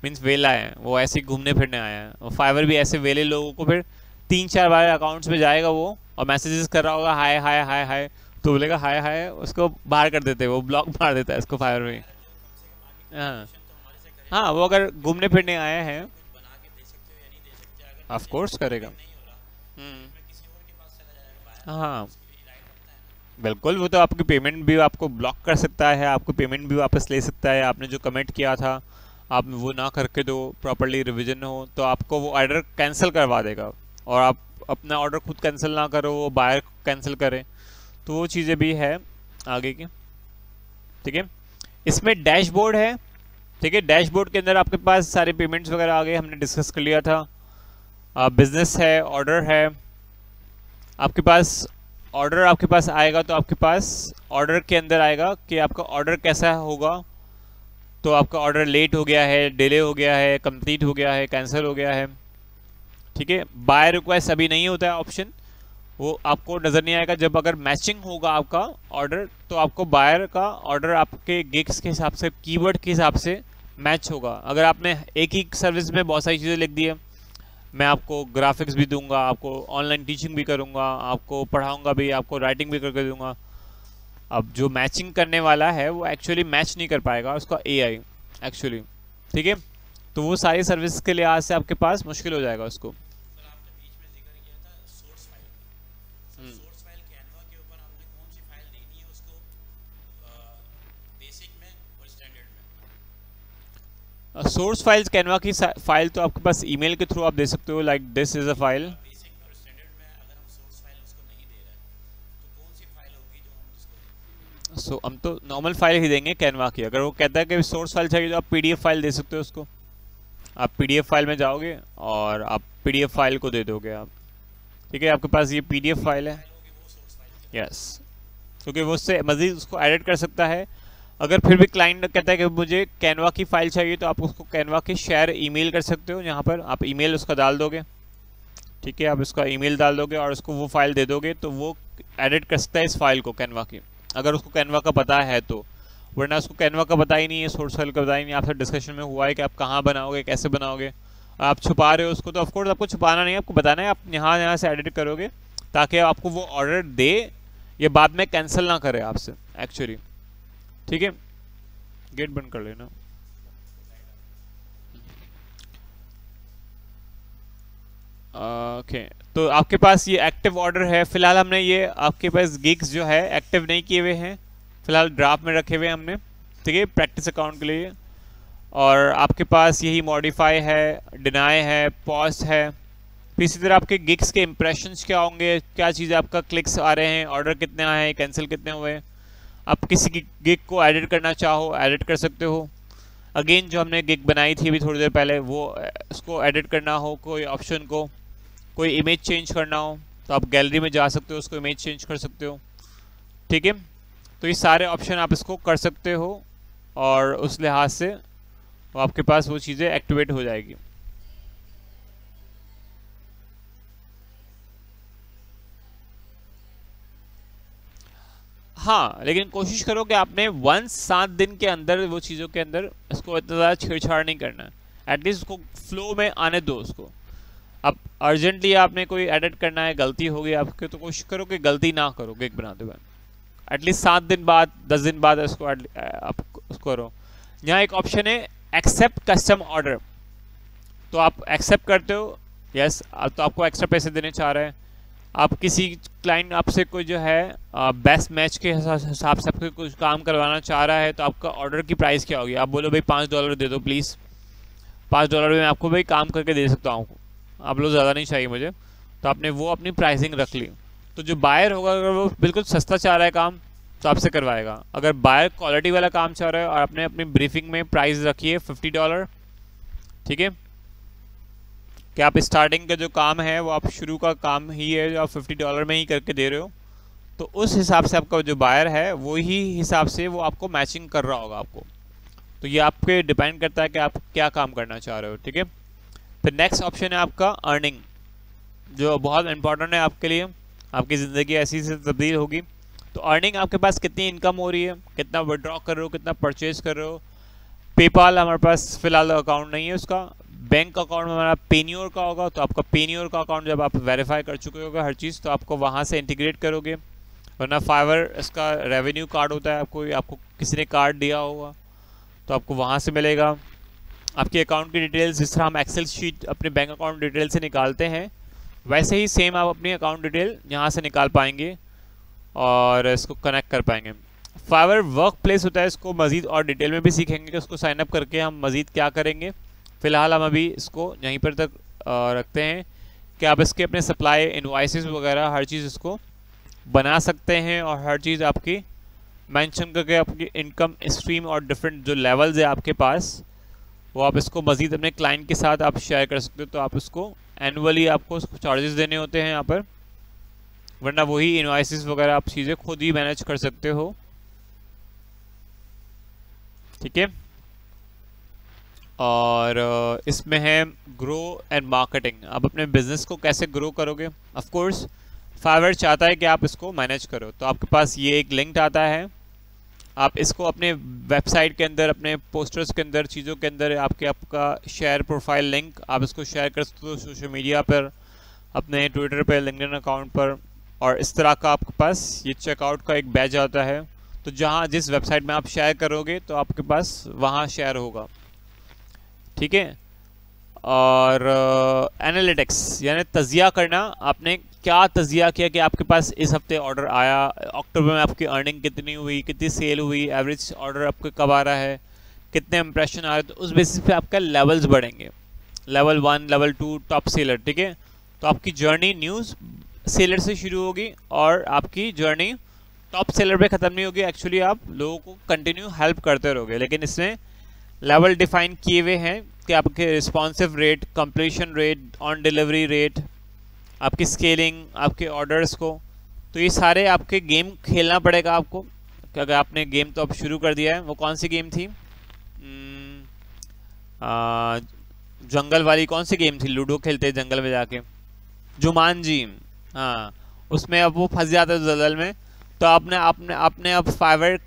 मीन्स वेला है, वो ऐसे ही घूमने फिरने आया है। और फाइवर भी ऐसे वेले लोगों को फिर 3-4 बार अकाउंट्स में जाएगा वो, और मैसेजेस कर रहा होगा हाय हाय हाय हाय, तो बोलेगा हाय हाय, उसको बाहर कर देते हैं, वो ब्लॉक मार देता है इसको फाइवर में। हाँ हाँ, वो अगर घूमने फिरने आए हैं, ऑफ कोर्स करेगा। हाँ बिल्कुल, वो तो आपकी पेमेंट भी आपको ब्लॉक कर सकता है, आपको पेमेंट भी वापस ले सकता है। आपने जो कमेंट किया था आप वो ना करके दो, प्रॉपर्ली रिवीजन हो, तो आपको वो ऑर्डर कैंसिल करवा देगा, और आप अपना ऑर्डर खुद कैंसिल ना करो, वो बायर कैंसिल करे, तो वो चीज़ें भी है आगे की। ठीक है, इसमें डैशबोर्ड है। ठीक है, डैशबोर्ड के अंदर आपके पास सारे पेमेंट्स वगैरह आ गए, हमने डिस्कस कर लिया था। बिजनेस है, ऑर्डर है आपके पास। ऑर्डर आपके पास आएगा तो आपके पास ऑर्डर के अंदर आएगा कि आपका ऑर्डर कैसा होगा, तो आपका ऑर्डर लेट हो गया है, डिले हो गया है, कंप्लीट हो गया है, कैंसिल हो गया है। ठीक है, बाय रिक्वेस्ट अभी नहीं होता है ऑप्शन, वो आपको नज़र नहीं आएगा। जब अगर मैचिंग होगा आपका ऑर्डर, तो आपको बायर का ऑर्डर आपके गिग्स के हिसाब से, कीवर्ड के हिसाब से मैच होगा। अगर आपने एक ही सर्विस में बहुत सारी चीज़ें लिख दी है, मैं आपको ग्राफिक्स भी दूंगा, आपको ऑनलाइन टीचिंग भी करूंगा, आपको पढ़ाऊंगा भी, आपको राइटिंग भी करके दूंगा, अब जो मैचिंग करने वाला है वो एक्चुअली मैच नहीं कर पाएगा उसका एआई एक्चुअली। ठीक है, तो वो सारी सर्विस के लिहाज से आपके पास मुश्किल हो जाएगा उसको। सोर्स फाइल्स कैनवा की फाइल तो आपके पास ईमेल के थ्रू आप दे सकते हो, like this is a file. So हम तो नॉर्मल फाइल ही देंगे कैनवा की। अगर वो कहता है कि सोर्स फाइल चाहिए तो आप पीडीएफ फाइल दे सकते हो उसको। आप पीडीएफ फाइल में जाओगे और आप पीडीएफ फाइल को दे दोगे आप। ठीक है, आपके पास ये पीडीएफ फाइल है, यस, क्योंकि वो उससे मज़ीद उसको एडिट कर सकता है। अगर फिर भी क्लाइंट कहता है कि मुझे कैनवा की फ़ाइल चाहिए, तो आप उसको कैनवा के शेयर ईमेल कर सकते हो। यहाँ पर आप ईमेल उसका डाल दोगे, ठीक है, आप उसका ईमेल डाल दोगे और उसको वो फाइल दे दोगे, तो वो एडिट कर सकता है इस फाइल को कैनवा की, अगर उसको कैनवा का पता है तो। वरना उसको कैनवा का पता ही नहीं है, सोर्स फाइल का पता ही नहीं। आपसे डिस्कशन में हुआ है कि आप कहाँ बनाओगे, कैसे बनाओगे, आप छुपा रहे हो उसको, तो ऑफकोर्स आपको छुपाना नहीं है, आपको बताना है। आप यहाँ से एडिट करोगे ताकि आपको वो ऑर्डर दे, ये बाद में कैंसिल ना करे आपसे एक्चुअली। ठीक है, गेट बंद कर लेना। ओके, तो आपके पास ये एक्टिव ऑर्डर है। फिलहाल हमने ये आपके पास गिग्स जो है एक्टिव नहीं किए हुए हैं, फिलहाल ड्राफ्ट में रखे हुए हमने। ठीक है, प्रैक्टिस अकाउंट के लिए। और आपके पास यही मॉडिफाई है, डिनाई है, पॉज है। फिर इसी तरह आपके गिग्स के इंप्रेशंस क्या होंगे, क्या चीज़ें आपका क्लिक्स आ रहे हैं, ऑर्डर कितने आए हैं, कैंसिल कितने हुए। आप किसी की गिग को एडिट करना चाहो एडिट कर सकते हो। अगेन जो हमने गिग बनाई थी अभी थोड़ी देर पहले, वो उसको एडिट करना हो कोई ऑप्शन को, कोई इमेज चेंज करना हो तो आप गैलरी में जा सकते हो, उसको इमेज चेंज कर सकते हो। ठीक है, तो ये सारे ऑप्शन आप इसको कर सकते हो और उस लिहाज से आपके पास वो चीज़ें एक्टिवेट हो जाएगी। हाँ, लेकिन कोशिश करो कि आपने 7 दिन के अंदर वो चीज़ों के अंदर इसको इतना ज़्यादा छेड़छाड़ नहीं करना है। एटलीस्ट उसको फ्लो में आने दो उसको। अब अर्जेंटली आपने कोई एडिट करना है, गलती हो गई आपके, तो कोशिश करो कि गलती ना करो गिग बनाते हुए। एटलीस्ट 7 दिन बाद 10 दिन बाद इसको आप उसको करो। यहाँ एक ऑप्शन है एक्सेप्ट कस्टम ऑर्डर, तो आप एक्सेप्ट करते हो, यस, तो आपको एक्स्ट्रा पैसे देने चाह रहे हैं। आप किसी क्लाइंट आपसे कोई जो है बेस्ट मैच के हिसाब से आपको कुछ काम करवाना चाह रहा है, तो आपका ऑर्डर की प्राइस क्या होगी? आप बोलो भाई $5 दे दो प्लीज़, $5 में आपको भाई काम करके दे सकता हूँ, आप लोग ज़्यादा नहीं चाहिए मुझे, तो आपने वो अपनी प्राइसिंग रख ली। तो जो बायर होगा अगर वो बिल्कुल सस्ता चाह रहा है काम तो आपसे करवाएगा। अगर बायर क्वालिटी वाला काम चाह रहा है और आपने अपनी ब्रीफिंग में प्राइस रखी है $50, ठीक है, कि आप स्टार्टिंग का जो काम है वो आप शुरू का काम ही है जो आप $50 में ही करके दे रहे हो, तो उस हिसाब से आपका जो बायर है वो ही हिसाब से वो आपको मैचिंग कर रहा होगा आपको। तो ये आपके डिपेंड करता है कि आप क्या काम करना चाह रहे हो। ठीक है, फिर नेक्स्ट ऑप्शन है आपका अर्निंग, जो बहुत इंपॉर्टेंट है आपके लिए। आपकी ज़िंदगी ऐसी से तब्दील होगी। तो अर्निंग आपके पास कितनी इनकम हो रही है, कितना विड्रॉ कर रहे हो, कितना परचेज कर रहे हो। पेपाल हमारे पास फ़िलहाल अकाउंट नहीं है उसका। बैंक अकाउंट में हमारा पेन्योर का होगा, तो आपका पेन्योर का अकाउंट जब आप वेरीफाई कर चुके होगा हर चीज़, तो आपको वहाँ से इंटीग्रेट करोगे। वरना फाइवर इसका रेवेन्यू कार्ड होता है, आपको किसी ने कार्ड दिया होगा तो आपको वहाँ से मिलेगा। आपके अकाउंट की डिटेल्स जिस तरह हम एक्सेल शीट अपने बैंक अकाउंट डिटेल से निकालते हैं, वैसे ही सेम आप अपनी अकाउंट डिटेल यहाँ से निकाल पाएंगे और इसको कनेक्ट कर पाएंगे। फाइवर वर्क प्लेस होता है, इसको मज़ीद और डिटेल में भी सीखेंगे कि उसको साइन अप करके हम मज़ीद क्या करेंगे। फ़िलहाल हम अभी इसको यहीं पर तक रखते हैं कि आप इसके अपने सप्लाई इनवॉइसेस वगैरह हर चीज़ इसको बना सकते हैं और हर चीज़ आपकी मेंशन करके आपकी इनकम स्ट्रीम और डिफरेंट जो लेवल्स है आपके पास वो आप इसको मज़ीद अपने क्लाइंट के साथ आप शेयर कर सकते हो। तो आप इसको एनुअली आपको चार्जेस देने होते हैं यहाँ पर, वरना वही इनवॉइसेस वगैरह आप चीज़ें खुद ही मैनेज कर सकते हो। ठीक है, और इसमें है ग्रो एंड मार्केटिंग। आप अपने बिजनेस को कैसे ग्रो करोगे। ऑफ कोर्स फाइवर चाहता है कि आप इसको मैनेज करो, तो आपके पास ये एक लिंक आता है, आप इसको अपने वेबसाइट के अंदर, अपने पोस्टर्स के अंदर, चीज़ों के अंदर आपका शेयर प्रोफाइल लिंक आप इसको शेयर कर सकते हो सोशल मीडिया पर, अपने ट्विटर पर, लिंक्डइन अकाउंट पर। और इस तरह का आपके पास ये चेकआउट का एक बैच आता है, तो जहाँ जिस वेबसाइट में आप शेयर करोगे तो आपके पास वहाँ शेयर होगा। ठीक है, और एनालिटिक्स यानी तजिया करना, आपने क्या तजिया किया कि आपके पास इस हफ्ते ऑर्डर आया, अक्टूबर में आपकी अर्निंग कितनी हुई, कितनी सेल हुई, एवरेज ऑर्डर आपके कब आ रहा है, कितने इंप्रेशन आ रहे हैं। तो उस बेसिस पे आपका लेवल्स बढ़ेंगे, लेवल 1, लेवल 2, टॉप सेलर। ठीक है, तो आपकी जर्नी न्यूज़ सेलर से शुरू होगी और आपकी जर्नी टॉप सेलर पे ख़त्म नहीं होगी। एक्चुअली आप लोगों को कंटिन्यू हेल्प करते रहोगे, लेकिन इसमें लेवल डिफाइन किए हुए हैं कि आपके responsive rate, completion rate, on delivery rate, आपकी स्केलिंग, आपके ऑर्डर्स को। तो ये सारे आपके गेम खेलना पड़ेगा आपको। कि अगर आपने गेम तो अब शुरू कर दिया है, वो कौन सी गेम थी, जंगल वाली कौन सी गेम थी, लूडो खेलते जंगल में जाके, जुमानजी, हाँ, उसमें अब वो फंस जाता है दलदल में। तो आपने अब फाइवर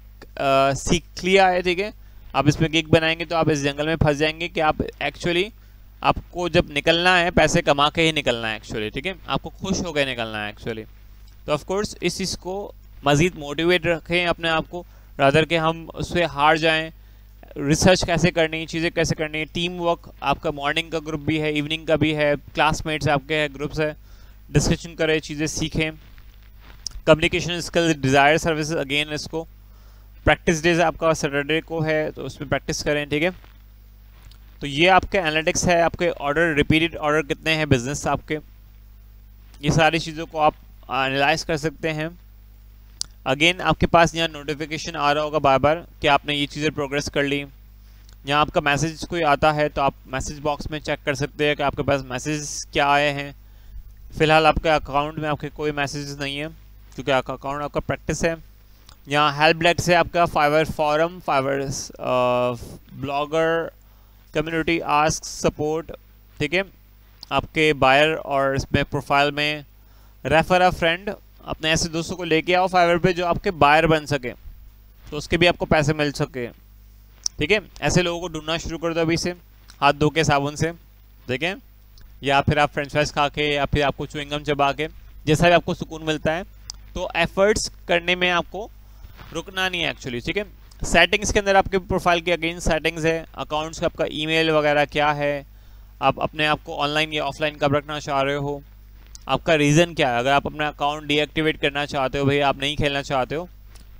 सीख लिया है। ठीक है, आप इसमें गिग बनाएंगे तो आप इस जंगल में फंस जाएंगे कि आप एक्चुअली आपको जब निकलना है पैसे कमा के ही निकलना है एक्चुअली। ठीक है, आपको खुश होकर निकलना है एक्चुअली। तो ऑफ कोर्स इस चीज़ को मज़ीद मोटिवेट रखें अपने आप को, रादर के हम उससे हार जाएं। रिसर्च कैसे करनी है, चीज़ें कैसे करनी है, टीम वर्क, आपका मॉर्निंग का ग्रुप भी है, इवनिंग का भी है, क्लासमेट्स आपके हैं, ग्रुप्स है, डिस्कशन करें, चीज़ें सीखें। Communication skill, desire services, again इसको प्रैक्टिस डेज आपका सैटरडे को है तो उसमें प्रैक्टिस करें। ठीक है, तो ये आपके एनालिटिक्स है, आपके ऑर्डर, रिपीटेड ऑर्डर कितने हैं बिजनेस आपके, ये सारी चीज़ों को आप एनालाइज कर सकते हैं। अगेन आपके पास यहाँ नोटिफिकेशन आ रहा होगा बार बार कि आपने ये चीज़ें प्रोग्रेस कर ली। यहाँ आपका मैसेज कोई आता है तो आप मैसेज बॉक्स में चेक कर सकते हैं कि आपके पास मैसेज क्या आए हैं, फ़िलहाल आपके अकाउंट में आपके कोई मैसेजेस नहीं है क्योंकि आपका अकाउंट आपका प्रैक्टिस है। यहाँ हेल्प डेस्क से आपका Fiverr forum, Fiverr blogger community ask support, ठीक है। आपके बायर और इसमें प्रोफाइल में रेफर अ फ्रेंड, अपने ऐसे दोस्तों को लेके आओ फाइवर पे जो आपके बायर बन सके, तो उसके भी आपको पैसे मिल सके, ठीक है। ऐसे लोगों को ढूंढना शुरू कर दो अभी से, हाथ धो के साबुन से, ठीक है। या फिर आप फ्रेंच फ्राइज खा के, या फिर आपको च्युइंगम चबा के, जैसा भी आपको सुकून मिलता है। तो एफर्ट्स करने में आपको रुकना नहीं है एक्चुअली, ठीक है। सेटिंग्स के अंदर आपके प्रोफाइल के अगेंस्ट सेटिंग्स है, अकाउंट्स का आपका ईमेल वगैरह क्या है, आप अपने आप को ऑनलाइन या ऑफलाइन कब रखना चाह रहे हो, आपका रीज़न क्या है। अगर आप अपना अकाउंट डीएक्टिवेट करना चाहते हो, भाई आप नहीं खेलना चाहते हो,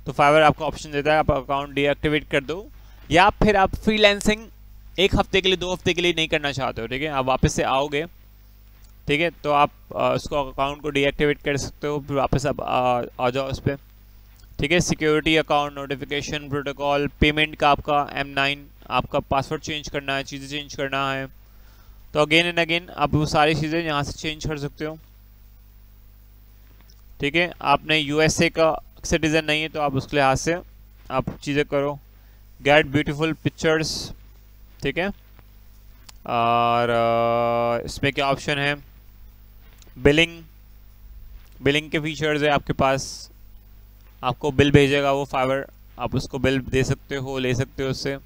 तो फाइवर आपको ऑप्शन देता है आप अकाउंट डीएक्टिवेट कर दो। या फिर आप फ्रीलांसिंग 1 हफ्ते के लिए, 2 हफ्ते के लिए नहीं करना चाहते हो, ठीक है, आप वापस से आओगे, ठीक है, तो आप उसको अकाउंट को डीएक्टिवेट कर सकते हो, फिर वापस आप आ जाओ उस पर, ठीक है। Security, account, notification, protocol, payment का आपका M9, आपका पासवर्ड चेंज करना है, चीज़ें चेंज करना है, तो अगेन एंड अगेन आप वो सारी चीज़ें यहाँ से चेंज कर सकते हो, ठीक है। आपने USA का सिटीज़न नहीं है तो आप उसके लिहाज से आप चीज़ें करो। गेट ब्यूटीफुल पिक्चर्स, ठीक है। और इसमें क्या ऑप्शन है, बिलिंग, बिलिंग के फीचर्स है आपके पास, आपको बिल भेजेगा वो फाइवर, आप उसको बिल दे सकते हो, ले सकते हो उससे।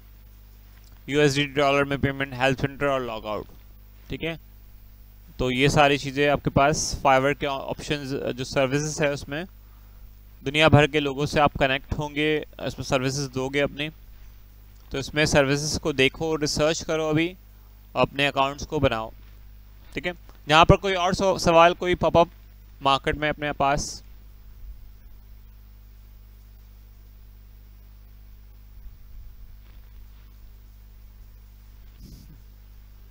USD डॉलर में पेमेंट, हेल्प सेंटर और लॉग आउट, ठीक है। तो ये सारी चीज़ें आपके पास फाइवर के ऑप्शंस, जो सर्विसेज है उसमें दुनिया भर के लोगों से आप कनेक्ट होंगे, इसमें सर्विसेज दोगे अपनी, तो इसमें सर्विसेज को देखो, रिसर्च करो अभी, अपने अकाउंट्स को बनाओ, ठीक है। यहाँ पर कोई और सवाल, कोई पॉपअप मार्केट में अपने पास?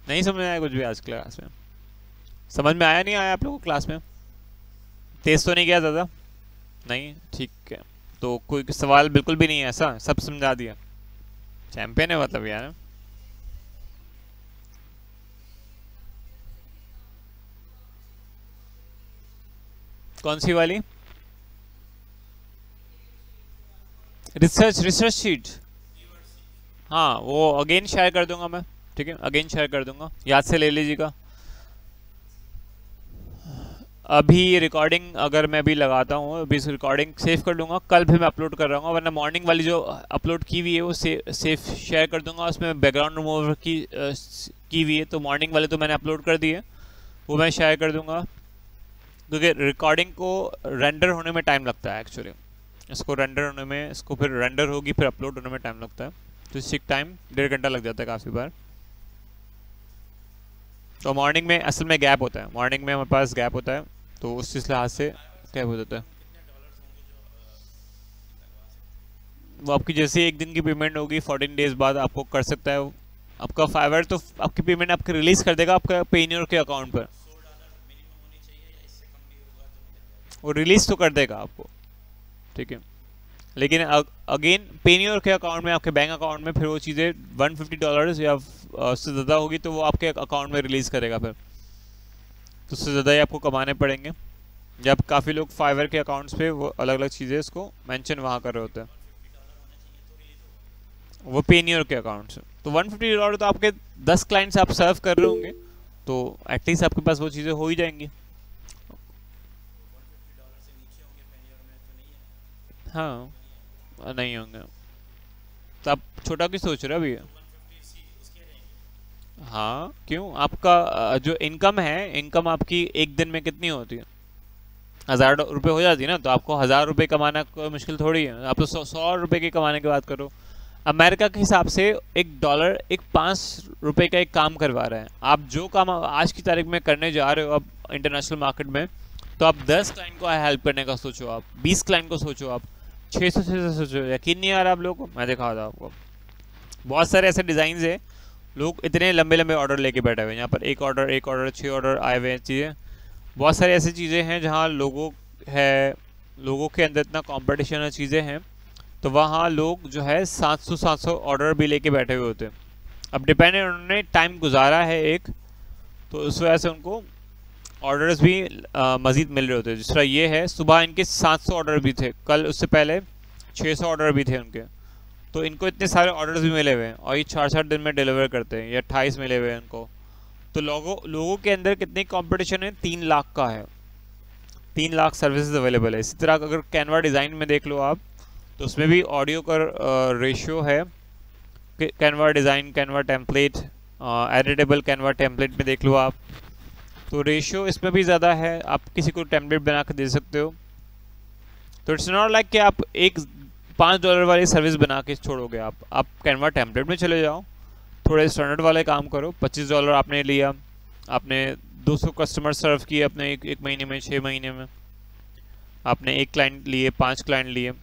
नहीं समझ में आया कुछ भी आज क्लास में? समझ में आया, नहीं आया आप लोगों को क्लास में? तेज तो नहीं किया ज़्यादा? नहीं, ठीक है। तो कोई सवाल बिल्कुल भी नहीं है ऐसा, सब समझा दिया? चैंपियन है मतलब यार। कौन सी वाली? Research sheet? हाँ, वो अगेन शेयर कर दूंगा मैं, ठीक है, अगेन शेयर कर दूंगा, याद से ले लीजिएगा। अभी रिकॉर्डिंग अगर मैं भी लगाता हूँ, अभी इस रिकॉर्डिंग सेव कर लूँगा, कल भी मैं अपलोड कर रहा हूँ, वरना मॉर्निंग वाली जो अपलोड की हुई है वो सेफ शेयर कर दूंगा। उसमें बैकग्राउंड रिमूवर की हुई है, तो मॉर्निंग वाले तो मैंने अपलोड कर दिए, वो मैं शेयर कर दूंगा, क्योंकि रिकॉर्डिंग को रेंडर होने में टाइम लगता है एक्चुअली, इसको रेंडर होने में, इसको फिर रेंडर होगी फिर अपलोड होने में टाइम लगता है, तो इससे टाइम 1.5 घंटा लग जाता है काफ़ी बार। तो मॉर्निंग में असल में गैप होता है, मॉर्निंग में हमारे पास गैप होता है, तो उस चीज़ लिहाज से गैप हो जाता है। वो आपकी जैसे 1 दिन की पेमेंट होगी 14 डेज बाद आपको कर सकता है वो। आपका फाइवर तो आपकी पेमेंट आपके रिलीज़ कर देगा आपका पेन्योर के अकाउंट पर, वो रिलीज़ तो कर देगा आपको, ठीक है। लेकिन अगेन पेन्योर के अकाउंट में, आपके बैंक अकाउंट में फिर वो चीज़ें $150 या उससे ज़्यादा होगी तो वो आपके अकाउंट में रिलीज़ करेगा फिर, तो उससे ज़्यादा ही आपको कमाने पड़ेंगे। जब काफ़ी लोग फाइवर के अकाउंट्स पे वो अलग अलग चीज़ें इसको मेंशन वहाँ कर रहे होते हैं, वो पेन्योर के अकाउंट से। तो $150 तो आपके 10 क्लाइंट्स आप सर्व कर रहे होंगे, तो एटलीस्ट आपके पास वो चीज़ें हो ही जाएंगी। हाँ, नहीं होंगे तो आप छोटा क्यों सोच रहे हो अभी? हाँ, क्यों? आपका जो इनकम है, इनकम आपकी एक दिन में कितनी होती है? 1,000 रुपये हो जाती है ना, तो आपको 1,000 रुपये कमाना कोई मुश्किल थोड़ी है, आप तो 100 रुपये की कमाने की बात करो। अमेरिका के हिसाब से $1 एक 5 रुपये का एक काम करवा रहा है। आप जो काम आज की तारीख में करने जा रहे हो अब इंटरनेशनल मार्केट में, तो आप 10 क्लाइंट को हेल्प करने का सोचो, आप 20 क्लाइंट को सोचो, आप 600 से सोचो, यकीन नहीं आ रहा आप लोगों को? मैं दिखा था आपको बहुत सारे ऐसे डिज़ाइन है, लोग इतने लंबे लंबे ऑर्डर लेके बैठे हुए हैं यहाँ पर, एक ऑर्डर 6 ऑर्डर आए हुए हैं चीज़ें। बहुत सारी ऐसी चीज़ें हैं जहाँ लोगों के अंदर इतना कंपटीशन है, चीज़ें हैं, तो वहाँ लोग जो है 700 ऑर्डर भी लेके बैठे हुए होते हैं। अब डिपेंड है उन्होंने टाइम गुजारा है एक, तो उस वजह से उनको ऑर्डर्स भी मज़ीद मिल रहे होते हैं। जिस तरह ये है, सुबह इनके 700 ऑर्डर भी थे, कल उससे पहले 600 ऑर्डर भी थे उनके। तो इनको इतने सारे ऑर्डर्स भी मिले हुए हैं और ये 4-4 दिन में डिलीवर करते हैं। ये 28 मिले हुए हैं इनको। तो लोगों के अंदर कितनी कंपटीशन है? 3 लाख का है। 3 लाख सर्विसेज अवेलेबल है। इसी तरह अगर कैनवा डिज़ाइन में देख लो आप, तो उसमें भी ऑडियो का रेशियो है। Canva design, Canva template, editable Canva template में देख लो आप, तो रेशियो इसमें भी ज़्यादा है। आप किसी को टेम्पलेट बना कर दे सकते हो। तो इट्स नॉट लाइक कि आप एक $5 वाली सर्विस बना के छोड़ोगे। आप कैनवा टेम्पलेट में चले जाओ, थोड़े स्टैंडर्ड वाले काम करो। $25 आपने लिया, आपने 200 कस्टमर सर्व किए अपने एक महीने में, 6 महीने में। आपने 1 क्लाइंट लिए, 5 क्लाइंट लिए,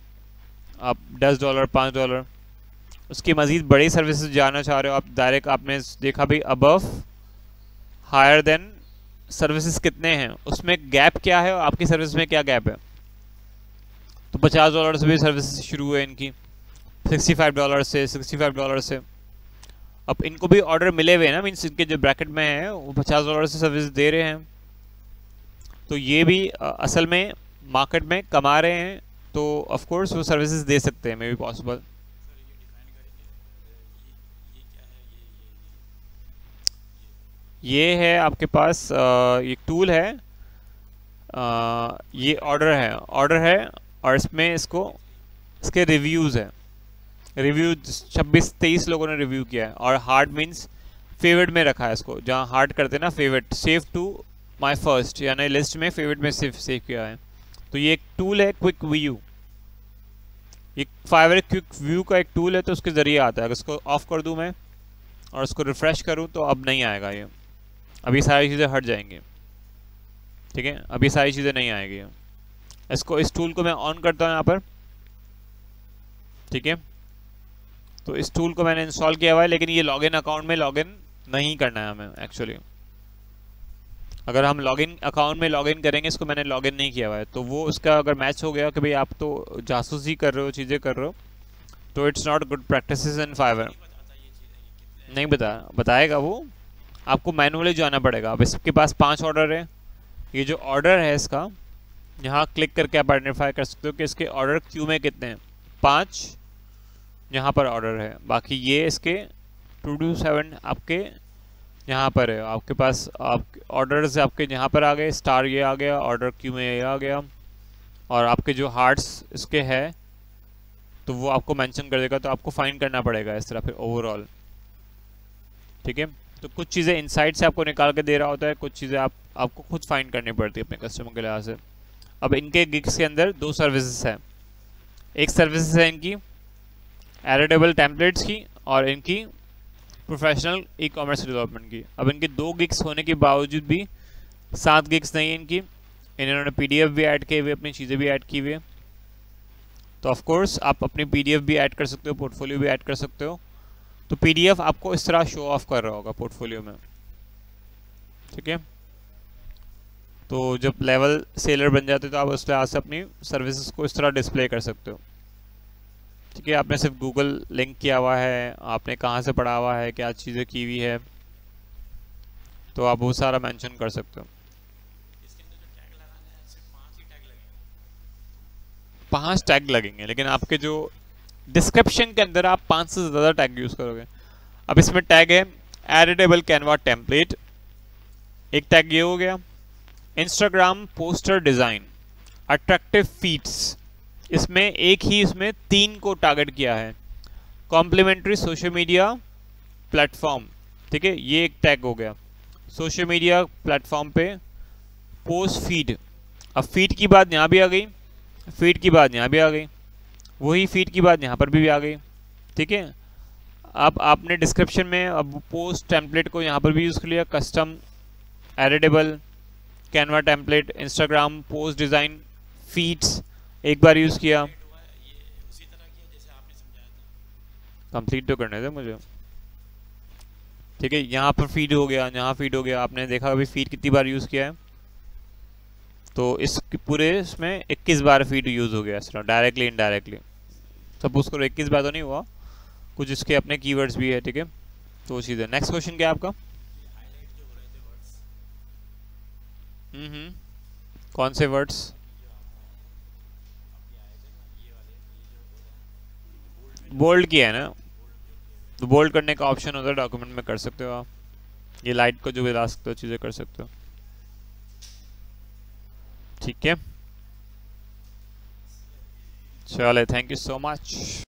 आप $10, $5। उसकी मज़ीद बड़ी सर्विसेज जाना चाह रहे हो आप, डायरेक्ट आपने देखा भी अबव हायर देन सर्विसेज कितने हैं, उसमें गैप क्या है और आपकी सर्विस में क्या गैप है। तो $50 से भी सर्विस शुरू है इनकी, $65 से। अब इनको भी ऑर्डर मिले हुए हैं ना, मीन्स इनके जो ब्रैकेट में है वो $50 से सर्विस दे रहे हैं। तो ये भी असल में मार्केट में कमा रहे हैं, तो ऑफ कोर्स वो सर्विसेज दे सकते हैं, मे बी पॉसिबल। ये है आपके पास ये टूल है, ये ऑर्डर है और इसमें इसके रिव्यूज़ है। रिव्यू 26-23 लोगों ने रिव्यू किया है और हार्ट मीन्स फेवरेट में रखा है इसको। जहाँ हार्ट करते हैं ना, favourite, save to my first, यानी लिस्ट में फेवरेट में सेव किया है। तो ये एक टूल है, क्विक व्यू। ये फाइवर क्विक व्यू का एक टूल है, तो उसके ज़रिए आता है। अगर इसको ऑफ कर दूँ मैं और उसको रिफ़्रेश करूँ तो अब नहीं आएगा ये। अभी सारी चीज़ें हट जाएंगी, ठीक है, अभी सारी चीज़ें नहीं आएगी। इस टूल को मैं ऑन करता हूँ यहाँ पर, ठीक है। तो इस टूल को मैंने इंस्टॉल किया हुआ है, लेकिन ये लॉगिन अकाउंट में लॉगिन नहीं करना है हमें एक्चुअली। अगर हम लॉगिन अकाउंट में लॉगिन करेंगे, इसको मैंने लॉगिन नहीं किया हुआ है, तो वो उसका अगर मैच हो गया कि भाई आप तो जासूसी कर रहे हो, चीज़ें कर रहे हो, तो it's not good practices in Fiverr. नहीं बताएगा वो, आपको मैनुअली जाना पड़ेगा। अब इसके पास 5 ऑर्डर है। ये जो ऑर्डर है इसका, यहाँ क्लिक करके आप आइडेंटिफाई कर सकते हो कि इसके ऑर्डर क्यू में कितने हैं। 5 यहाँ पर ऑर्डर है, बाकी ये इसके 227 आपके यहाँ पर है। आपके पास आप ऑर्डर्स आपके यहाँ पर आ गए, स्टार ये आ गया, ऑर्डर क्यू में ये आ गया, और आपके जो हार्ट्स इसके है तो वो आपको मेंशन कर देगा। तो आपको फाइंड करना पड़ेगा इस तरह फिर ओवरऑल, ठीक है। तो कुछ चीज़ें इनसाइड से आपको निकाल के दे रहा होता है, कुछ चीज़ें आपको खुद फाइंड करनी पड़ती है अपने कस्टमर के लिहाज से। अब इनके गिग्स के अंदर 2 सर्विसेज हैं। एक सर्विसेज है इनकी एडिटेबल टेम्पलेट्स की और इनकी प्रोफेशनल ई कॉमर्स डेवलपमेंट की। अब इनके 2 गिग्स होने के बावजूद भी 7 गिग्स नहीं है इनकी। इन्होंने PDF भी ऐड किए हुए, अपनी चीज़ें भी ऐड की हुई है। तो ऑफ कोर्स आप अपनी PDF भी ऐड कर सकते हो, पोर्टफोलियो भी ऐड कर सकते हो। तो PDF आपको इस तरह शो ऑफ कर रहा होगा पोर्टफोलियो में, ठीक है। तो जब लेवल सेलर बन जाते तो आप उस लिहाज से अपनी सर्विसेज को इस तरह डिस्प्ले कर सकते हो, ठीक है। आपने सिर्फ गूगल लिंक किया हुआ है, आपने कहाँ से पढ़ा हुआ है, क्या चीज़ें की हुई है, तो आप वो सारा मेंशन कर सकते हो। 5 टैग लगेंगे, लेकिन आपके जो डिस्क्रिप्शन के अंदर आप 5 से ज़्यादा टैग यूज़ करोगे। अब इसमें टैग है एडिटेबल कैनवा टेम्पलेट, एक टैग ये हो गया। Instagram poster design, attractive feeds, इसमें इसमें 3 को टारगेट किया है। कॉम्प्लीमेंट्री सोशल मीडिया प्लेटफॉर्म, ठीक है, ये एक टैग हो गया। सोशल मीडिया प्लेटफॉर्म पे पोस्ट फीड, अब फीड की बात यहाँ भी आ गई, फीड की बात यहाँ भी आ गई, वही फीड की बात यहाँ पर भी आ गई, ठीक है। अब आपने डिस्क्रिप्शन में अब पोस्ट टेम्पलेट को यहाँ पर भी यूज़ कर लिया, custom editable Canva template, Instagram post design, feeds एक बार यूज़ किया। कंप्लीट तो करने दे मुझे, ठीक है। यहाँ पर फीड हो गया, यहाँ फीड हो गया। आपने देखा अभी फीड कितनी बार यूज़ किया है, तो इस पूरे इसमें 21 बार फीड यूज़ हो गया इस तरह, डायरेक्टली इनडायरेक्टली। सपोज करो 21 बार तो नहीं हुआ, कुछ इसके अपने कीवर्ड्स भी है, ठीक है। तो वो चीज़ है। नेक्स्ट क्वेश्चन क्या है आपका? कौन से वर्ड्स? बोल्ड किया है ना, तो बोल्ड करने का ऑप्शन होता है डॉक्यूमेंट में, कर सकते हो आप। ये लाइट को जो भी ला सकते हो, चीज़ें कर सकते हो। ठीक है, चले, थैंक यू सो मच।